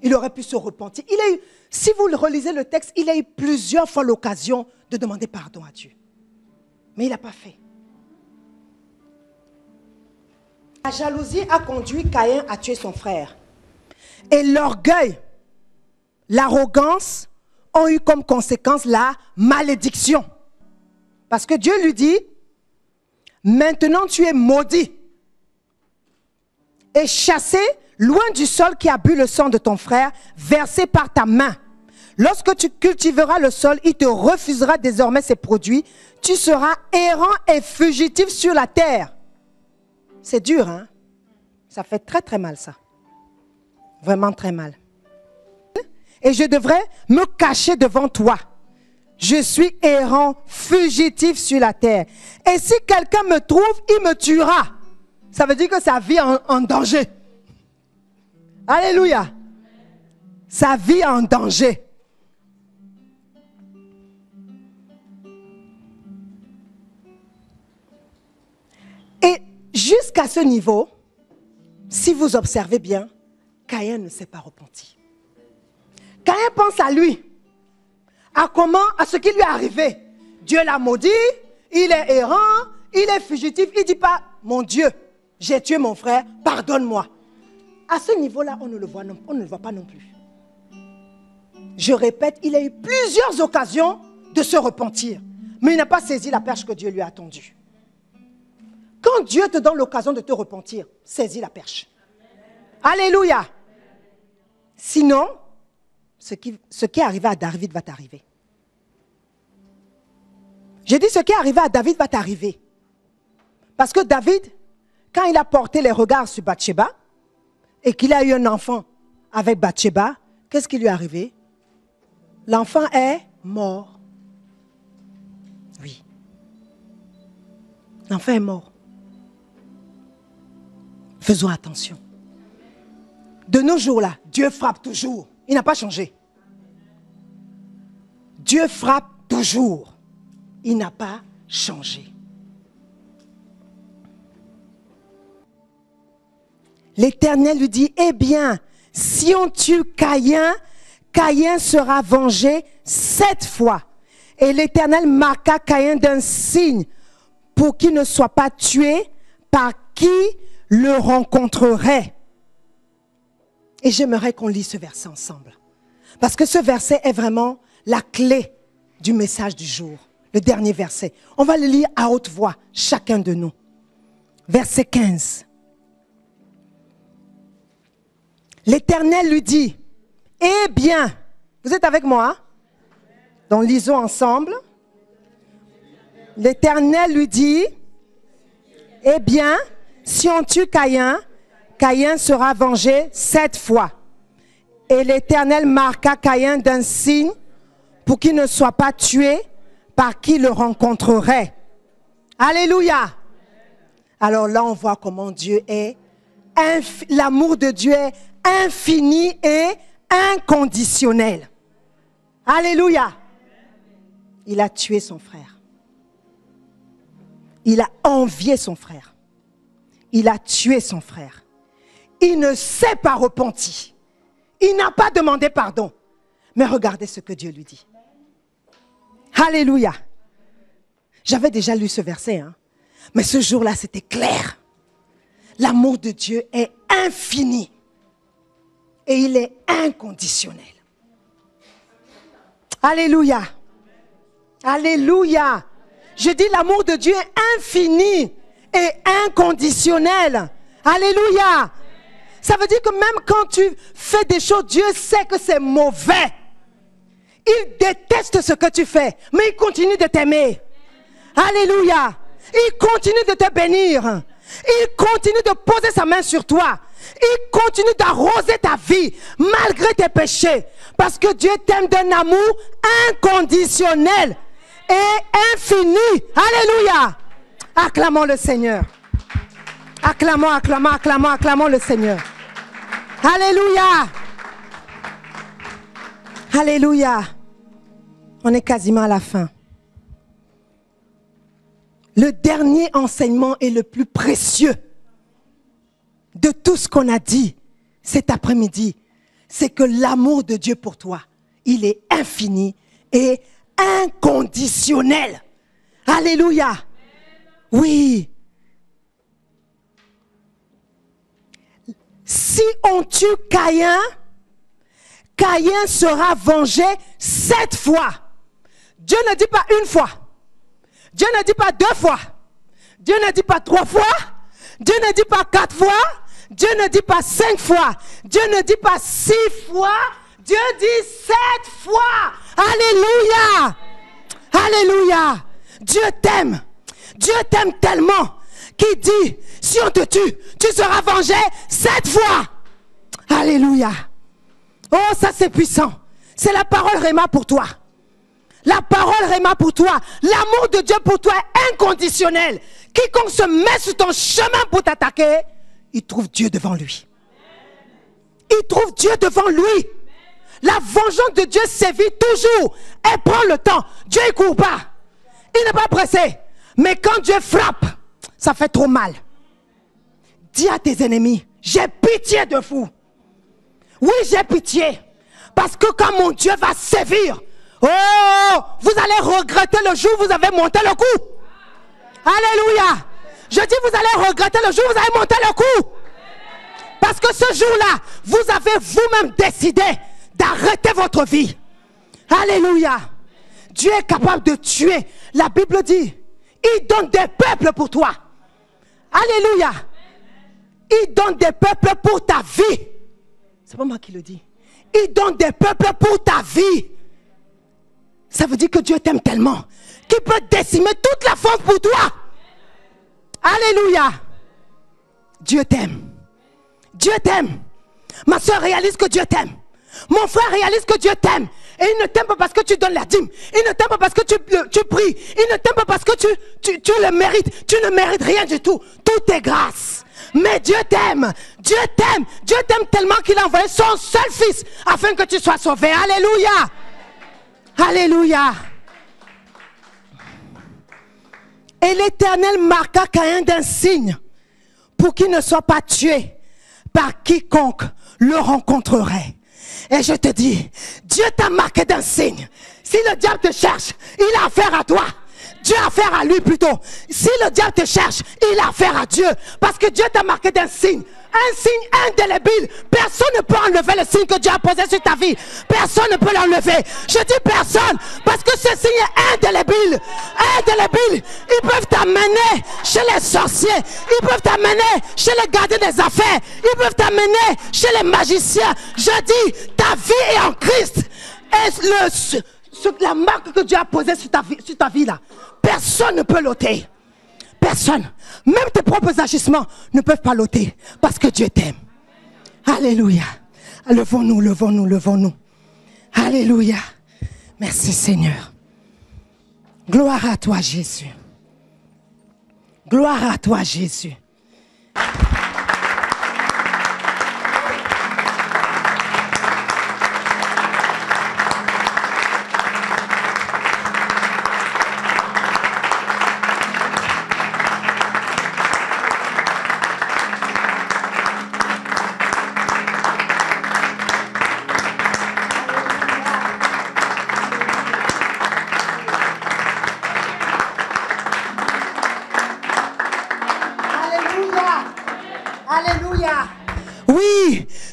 A: Il aurait pu se repentir. Si vous relisez le texte, il a eu plusieurs fois l'occasion de demander pardon à Dieu. Mais il n'a pas fait. La jalousie a conduit Caïn à tuer son frère. Et l'orgueil, l'arrogance ont eu comme conséquence la malédiction. Parce que Dieu lui dit, maintenant tu es maudit et chassé loin du sol qui a bu le sang de ton frère, versé par ta main. Lorsque tu cultiveras le sol, il te refusera désormais ses produits. Tu seras errant et fugitif sur la terre. C'est dur, hein? Ça fait très très mal ça. Vraiment très mal. Et je devrais me cacher devant toi. Je suis errant, fugitif sur la terre. Et si quelqu'un me trouve, il me tuera. Ça veut dire que sa vie est en danger. Alléluia. Sa vie est en danger. Et jusqu'à ce niveau, si vous observez bien, Caïn ne s'est pas repenti. Caïn pense à lui, à ce qui lui est arrivé. Dieu l'a maudit, il est errant, il est fugitif. Il ne dit pas, mon Dieu, j'ai tué mon frère, pardonne-moi. À ce niveau-là, on ne le voit pas non plus. Je répète, il a eu plusieurs occasions de se repentir, mais il n'a pas saisi la perche que Dieu lui a tendue. Quand Dieu te donne l'occasion de te repentir, saisis la perche. Alléluia. Sinon, ce qui est arrivé à David va t'arriver. J'ai dit ce qui est arrivé à David va t'arriver. Parce que David, quand il a porté les regards sur Bathsheba et qu'il a eu un enfant avec Bathsheba, qu'est-ce qui lui est arrivé? L'enfant est mort. Oui. L'enfant est mort. Faisons attention. De nos jours-là, Dieu frappe toujours. Il n'a pas changé. Dieu frappe toujours. Il n'a pas changé. L'Éternel lui dit, eh bien, si on tue Caïn, Caïn sera vengé 7 fois. Et l'Éternel marqua Caïn d'un signe pour qu'il ne soit pas tué par qui le rencontrerait. Et j'aimerais qu'on lise ce verset ensemble. Parce que ce verset est vraiment la clé du message du jour. Le dernier verset. On va le lire à haute voix, chacun de nous. Verset 15. L'Éternel lui dit, eh bien, vous êtes avec moi? Donc lisons ensemble. L'Éternel lui dit, eh bien, si on tue Caïn, Caïn sera vengé 7 fois. Et l'Éternel marqua Caïn d'un signe pour qu'il ne soit pas tué par qui le rencontrerait. Alléluia. Alors là, on voit comment Dieu est, l'amour de Dieu est infini et inconditionnel. Alléluia. Il a tué son frère. Il a envié son frère. Il a tué son frère. Il ne s'est pas repenti. Il n'a pas demandé pardon. Mais regardez ce que Dieu lui dit. Alléluia. J'avais déjà lu ce verset, hein? Mais ce jour-là, c'était clair. L'amour de Dieu est infini. Et il est inconditionnel. Alléluia. Alléluia. Je dis l'amour de Dieu est infini et inconditionnel. Alléluia. Ça veut dire que même quand tu fais des choses, Dieu sait que c'est mauvais. Il déteste ce que tu fais, mais il continue de t'aimer. Alléluia. Il continue de te bénir. Il continue de poser sa main sur toi. Il continue d'arroser ta vie malgré tes péchés. Parce que Dieu t'aime d'un amour inconditionnel et infini. Alléluia. Acclamons le Seigneur. Acclamons, acclamons, acclamons, acclamons le Seigneur. Alléluia. Alléluia. On est quasiment à la fin. Le dernier enseignement est le plus précieux de tout ce qu'on a dit cet après-midi. C'est que l'amour de Dieu pour toi, il est infini et inconditionnel. Alléluia. Oui. Si on tue Caïn, Caïn sera vengé 7 fois. Dieu ne dit pas une fois. Dieu ne dit pas 2 fois. Dieu ne dit pas 3 fois. Dieu ne dit pas 4 fois. Dieu ne dit pas 5 fois. Dieu ne dit pas 6 fois. Dieu dit 7 fois. Alléluia. Alléluia. Dieu t'aime. Dieu t'aime tellement qu'il dit, si on te tue, tu seras vengé 7 fois. Alléluia. Oh, ça c'est puissant. C'est la parole Réma pour toi. La parole Réma pour toi. L'amour de Dieu pour toi est inconditionnel. Quiconque se met sur ton chemin pour t'attaquer, il trouve Dieu devant lui. il trouve Dieu devant lui. La vengeance de Dieu sévit toujours. Elle prend le temps. Dieu ne court pas. Il n'est pas pressé. Mais quand Dieu frappe, ça fait trop mal. Dis à tes ennemis, j'ai pitié de vous. Oui, j'ai pitié. Parce que quand mon Dieu va sévir, oh, vous allez regretter le jour où vous avez monté le coup. Alléluia. Je dis, vous allez regretter le jour où vous avez monté le coup. Parce que ce jour-là, vous avez vous-même décidé d'arrêter votre vie. Alléluia. Dieu est capable de tuer. La Bible dit, il donne des peuples pour toi. Alléluia. Il donne des peuples pour ta vie. C'est pas moi qui le dis. Il donne des peuples pour ta vie. Ça veut dire que Dieu t'aime tellement qu'il peut décimer toute la France pour toi. Alléluia. Dieu t'aime. Dieu t'aime. Ma soeur réalise que Dieu t'aime. Mon frère réalise que Dieu t'aime. Et il ne t'aime pas parce que tu donnes la dîme. Il ne t'aime pas parce que tu pries. Il ne t'aime pas parce que tu le mérites. Tu ne mérites rien du tout. Tout est grâce. Mais Dieu t'aime. Dieu t'aime. Dieu t'aime tellement qu'il a envoyé son seul fils afin que tu sois sauvé. Alléluia. Alléluia. Et l'Éternel marqua Caïn d'un signe pour qu'il ne soit pas tué par quiconque le rencontrerait. Et je te dis, Dieu t'a marqué d'un signe. Si le diable te cherche, il a affaire à toi. Dieu a affaire à lui plutôt. Si le diable te cherche, il a affaire à Dieu. Parce que Dieu t'a marqué d'un signe. Un signe indélébile. Personne ne peut enlever le signe que Dieu a posé sur ta vie. Personne ne peut l'enlever. Je dis personne. Parce que ce signe est indélébile. Indélébile. Ils peuvent t'amener chez les sorciers. Ils peuvent t'amener chez les gardiens des affaires. Ils peuvent t'amener chez les magiciens. Je dis, ta vie est en Christ. Et la marque que Dieu a posée sur ta vie là, personne ne peut l'ôter. Personne. Même tes propres agissements ne peuvent pas l'ôter. Parce que Dieu t'aime. Alléluia. Levons-nous, levons-nous, levons-nous. Alléluia. Merci Seigneur. Gloire à toi Jésus. Gloire à toi Jésus.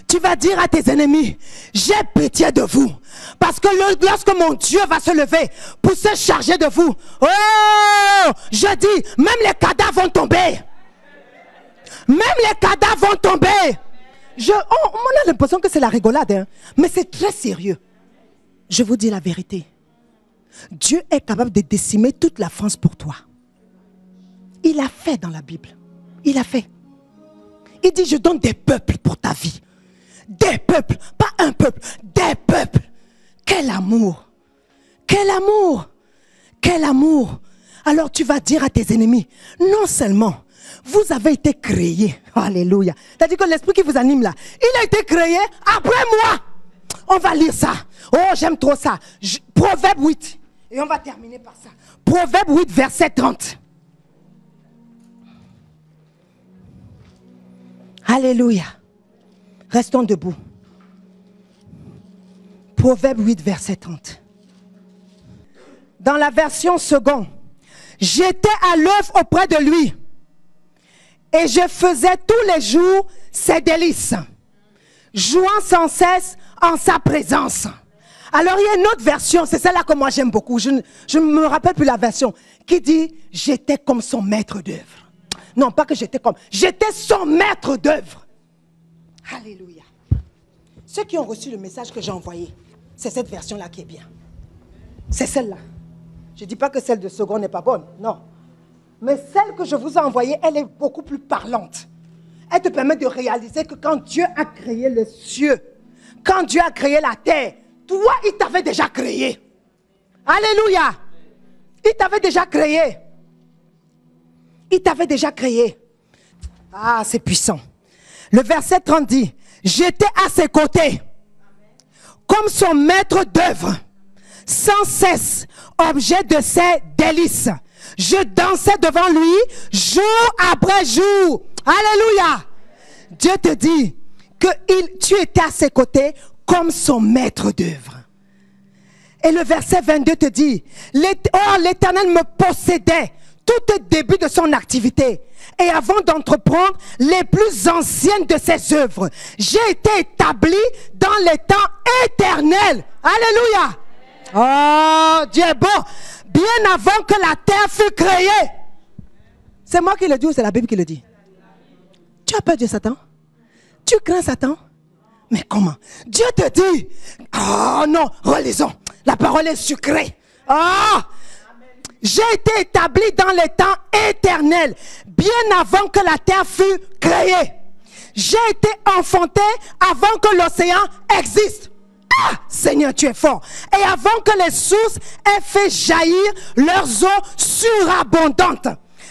A: Tu vas dire à tes ennemis, j'ai pitié de vous. Parce que lorsque mon Dieu va se lever pour se charger de vous, oh, je dis, même les cadavres vont tomber. Même les cadavres vont tomber. On a l'impression que c'est la rigolade, hein, mais c'est très sérieux. Je vous dis la vérité. Dieu est capable de décimer toute la France pour toi. Il a fait dans la Bible. Il a fait. Il dit, je donne des peuples pour ta vie. Des peuples, pas un peuple, des peuples. Quel amour. Quel amour. Quel amour. Alors tu vas dire à tes ennemis, non seulement vous avez été créés, alléluia. C'est-à-dire que l'esprit qui vous anime là, il a été créé après moi. On va lire ça. Oh, j'aime trop ça. Proverbe 8. Et on va terminer par ça. Proverbe 8, verset 30. Alléluia. Restons debout. Proverbe 8, verset 30. Dans la version seconde, j'étais à l'œuvre auprès de lui et je faisais tous les jours ses délices, jouant sans cesse en sa présence. Alors il y a une autre version, c'est celle-là que moi j'aime beaucoup, je ne me rappelle plus la version, qui dit j'étais comme son maître d'œuvre. Non, pas que j'étais son maître d'œuvre. Alléluia. Ceux qui ont reçu le message que j'ai envoyé, c'est cette version-là qui est bien. C'est celle-là. Je ne dis pas que celle de seconde n'est pas bonne, non. Mais celle que je vous ai envoyée, elle est beaucoup plus parlante. Elle te permet de réaliser que quand Dieu a créé les cieux, quand Dieu a créé la terre, toi, il t'avait déjà créé. Alléluia. Il t'avait déjà créé. Il t'avait déjà créé. Ah, c'est puissant. Le verset 30 dit, J'étais à ses côtés, comme son maître d'œuvre, sans cesse, objet de ses délices. Je dansais devant lui, jour après jour. Alléluia. Dieu te dit que tu étais à ses côtés comme son maître d'œuvre. Et le verset 22 te dit, or l'Éternel me possédait tout au début de son activité. Et avant d'entreprendre les plus anciennes de ses œuvres, j'ai été établi dans les temps éternels. Alléluia. Oh, Dieu est bon. Bien avant que la terre fût créée. C'est moi qui le dis ou c'est la Bible qui le dit? Tu as peur de Satan? Tu crains Satan? Mais comment? Dieu te dit, oh non, relisons. La parole est sucrée. Oh! J'ai été établi dans les temps éternels, bien avant que la terre fût créée. J'ai été enfanté avant que l'océan existe. Ah, Seigneur, tu es fort. Et avant que les sources aient fait jaillir leurs eaux surabondantes.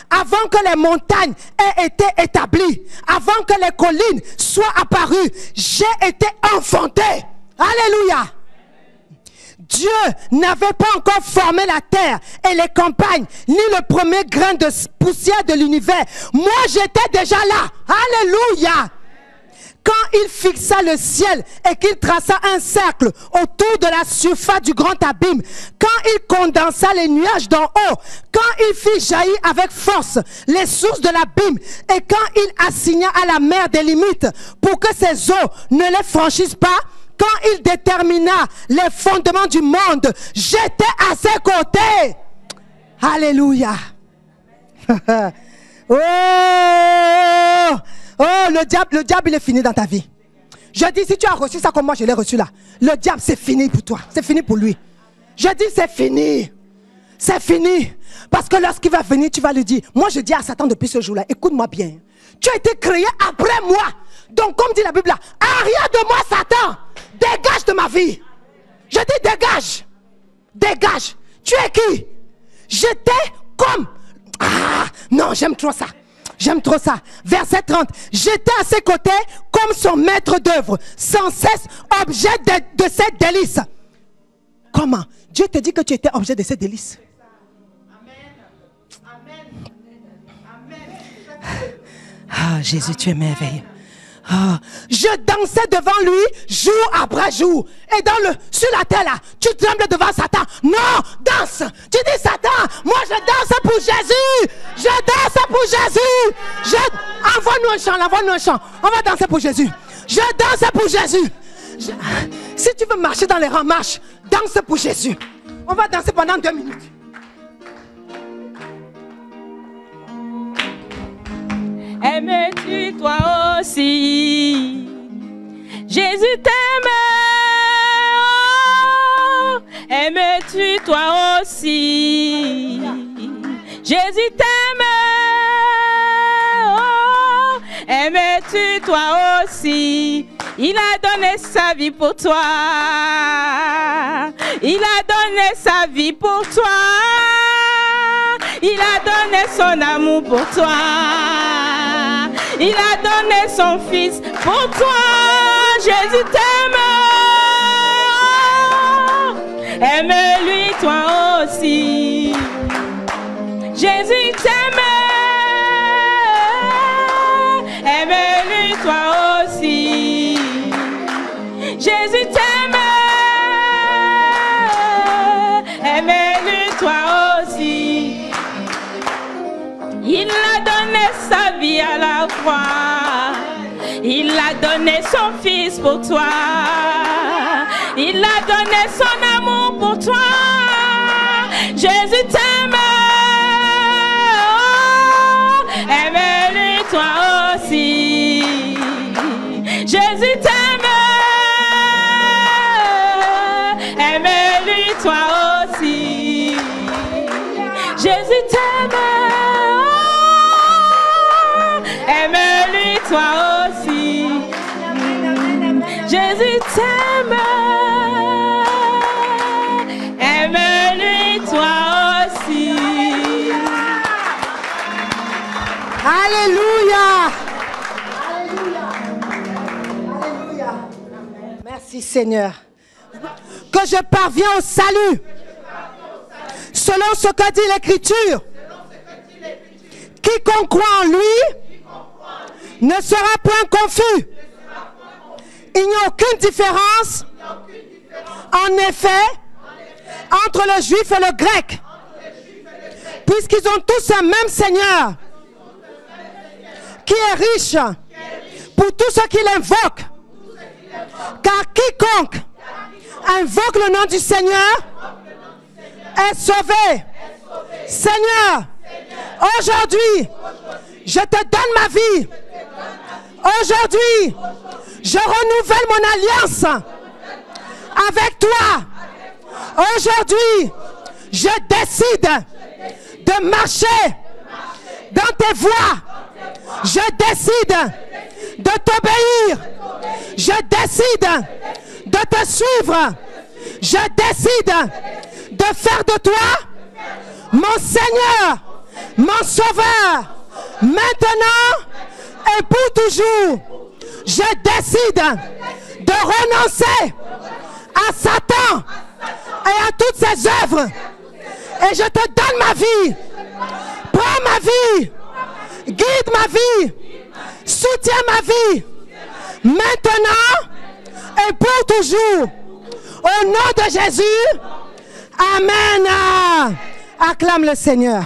A: Avant que les montagnes aient été établies. Avant que les collines soient apparues. J'ai été enfanté. Alléluia. Dieu n'avait pas encore formé la terre et les campagnes, ni le premier grain de poussière de l'univers. Moi, j'étais déjà là. Alléluia. Quand il fixa le ciel et qu'il traça un cercle autour de la surface du grand abîme, quand il condensa les nuages d'en haut, quand il fit jaillir avec force les sources de l'abîme et quand il assigna à la mer des limites pour que ses eaux ne les franchissent pas, quand il détermina les fondements du monde, j'étais à ses côtés. Alléluia. Oh, le diable, il est fini dans ta vie. Je dis, si tu as reçu ça comme moi, je l'ai reçu là. Le diable, c'est fini pour toi. C'est fini pour lui. Je dis, c'est fini. C'est fini. Parce que lorsqu'il va venir, tu vas lui dire, moi je dis à Satan depuis ce jour-là, écoute-moi bien. Tu as été créé après moi. Donc, comme dit la Bible là, arrière de moi, Satan. Dégage de ma vie. Je dis, dégage. Dégage. Tu es qui? J'étais comme... Ah, non, j'aime trop ça. J'aime trop ça. Verset 30. J'étais à ses côtés comme son maître d'œuvre, sans cesse objet de ses délices. Comment? Dieu te dit que tu étais objet de ses délices. Ah, Jésus, tu es merveilleux. Ah, je dansais devant lui jour après jour. Et sur la terre là, tu trembles devant Satan. Non, danse. Tu dis Satan, moi je danse pour Jésus. Je danse pour Jésus. Envoie-nous un chant, envoie-nous un chant. On va danser pour Jésus. Je danse pour Jésus. Si tu veux marcher dans les rangs, marche. Danse pour Jésus. On va danser pendant 2 minutes.
B: Aimes-tu toi aussi? Jésus t'aime. Oh, aimes-tu toi aussi? Jésus t'aime. Oh, aimes-tu toi aussi? Il a donné sa vie pour toi. Il a donné sa vie pour toi. Il a donné son amour pour toi. Il a donné son fils pour toi. Jésus t'aime. Aime-lui toi aussi. Jésus t'aime. Aime-lui toi aussi. Jésus t'aime. Aime-lui toi aussi. Il a donné sa vie à la croix. Il a donné son fils pour toi. Il a donné son amour pour toi. Jésus t'aime. Oh, aime-lui toi aussi. Jésus t'aime. Aime-lui toi aussi. Jésus t'aime. Aime-lui toi aussi. Jésus t'aime. Aime-lui toi aussi.
A: Alléluia. Merci Seigneur. Que je parviens au salut. Selon ce que dit l'Écriture. Quiconque croit en lui ne sera point confus. Il n'y a aucune différence, en effet, entre le juif et le grec. Puisqu'ils ont tous un même Seigneur, qui est riche pour tous ceux qui l'invoquent. Car quiconque invoque le nom du Seigneur est sauvé. Seigneur, aujourd'hui, je te donne ma vie. Aujourd'hui, je renouvelle mon alliance avec toi. Aujourd'hui, je décide de marcher dans tes voies. Je décide de t'obéir. Je décide de te suivre. Je décide de faire de toi mon Seigneur, mon Sauveur, maintenant et pour toujours. Je décide de renoncer à Satan et à toutes ses œuvres. Et je te donne ma vie. Prends ma vie. Guide ma vie. Soutiens ma vie. Maintenant et pour toujours. Au nom de Jésus. Amen. Acclame le Seigneur.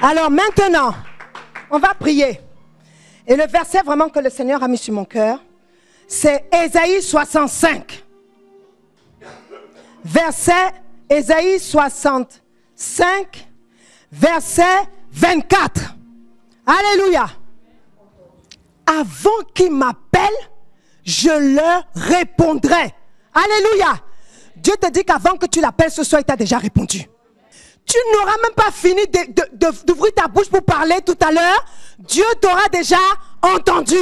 A: Alors maintenant, on va prier. Et le verset vraiment que le Seigneur a mis sur mon cœur, c'est Ésaïe 65. Verset Ésaïe 65, verset 24. Alléluia. Avant qu'il m'appelle, je leur répondrai. Alléluia. Dieu te dit qu'avant que tu l'appelles ce soir, il t'a déjà répondu. Tu n'auras même pas fini d'ouvrir ta bouche pour parler tout à l'heure. Dieu t'aura déjà entendu.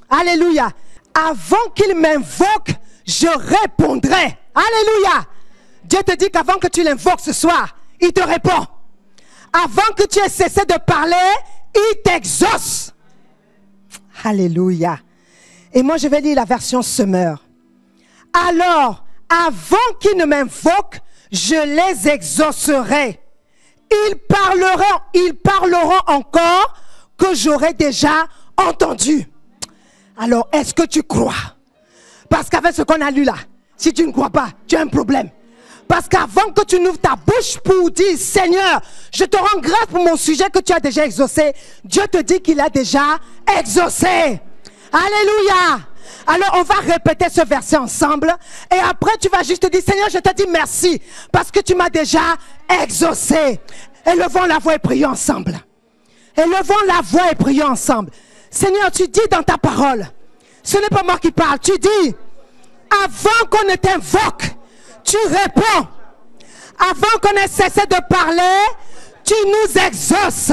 A: Alléluia. Avant qu'il m'invoque, je répondrai. Alléluia. Dieu te dit qu'avant que tu l'invoques ce soir, il te répond. Avant que tu aies cessé de parler, il t'exauce. Alléluia. Et moi, je vais lire la version Semeur. Alors, avant qu'ils ne m'invoquent, je les exaucerai. Ils parleront encore que j'aurais déjà entendu. Alors, est-ce que tu crois? Parce qu'avec ce qu'on a lu là, si tu ne crois pas, tu as un problème. Parce qu'avant que tu n'ouvres ta bouche pour dire, Seigneur, je te rends grâce pour mon sujet que tu as déjà exaucé, Dieu te dit qu'il a déjà exaucé. Alléluia. Alors on va répéter ce verset ensemble et après tu vas juste dire, Seigneur, je te dis merci parce que tu m'as déjà exaucé. Élevons la voix et prions ensemble. Élevons la voix et prions ensemble. Seigneur, tu dis dans ta parole, ce n'est pas moi qui parle, tu dis, avant qu'on ne t'invoque, tu réponds. Avant qu'on ait cessé de parler, tu nous exauces.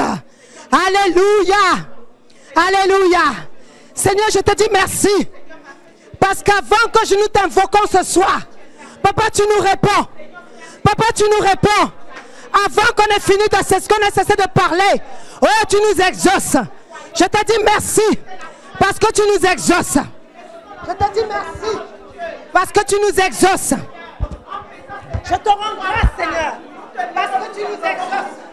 A: Alléluia. Alléluia. Seigneur, je te dis merci. Parce qu'avant que nous t'invoquons ce soir, Papa, tu nous réponds. Papa, tu nous réponds. Avant qu'on ait fini de cesser, qu'on ait cessé de parler, oh, tu nous exauces. Je te dis merci. Parce que tu nous exauces. Je te dis merci. Parce que tu nous exauces. Je te rends grâce, Seigneur. Parce que tu nous exauces.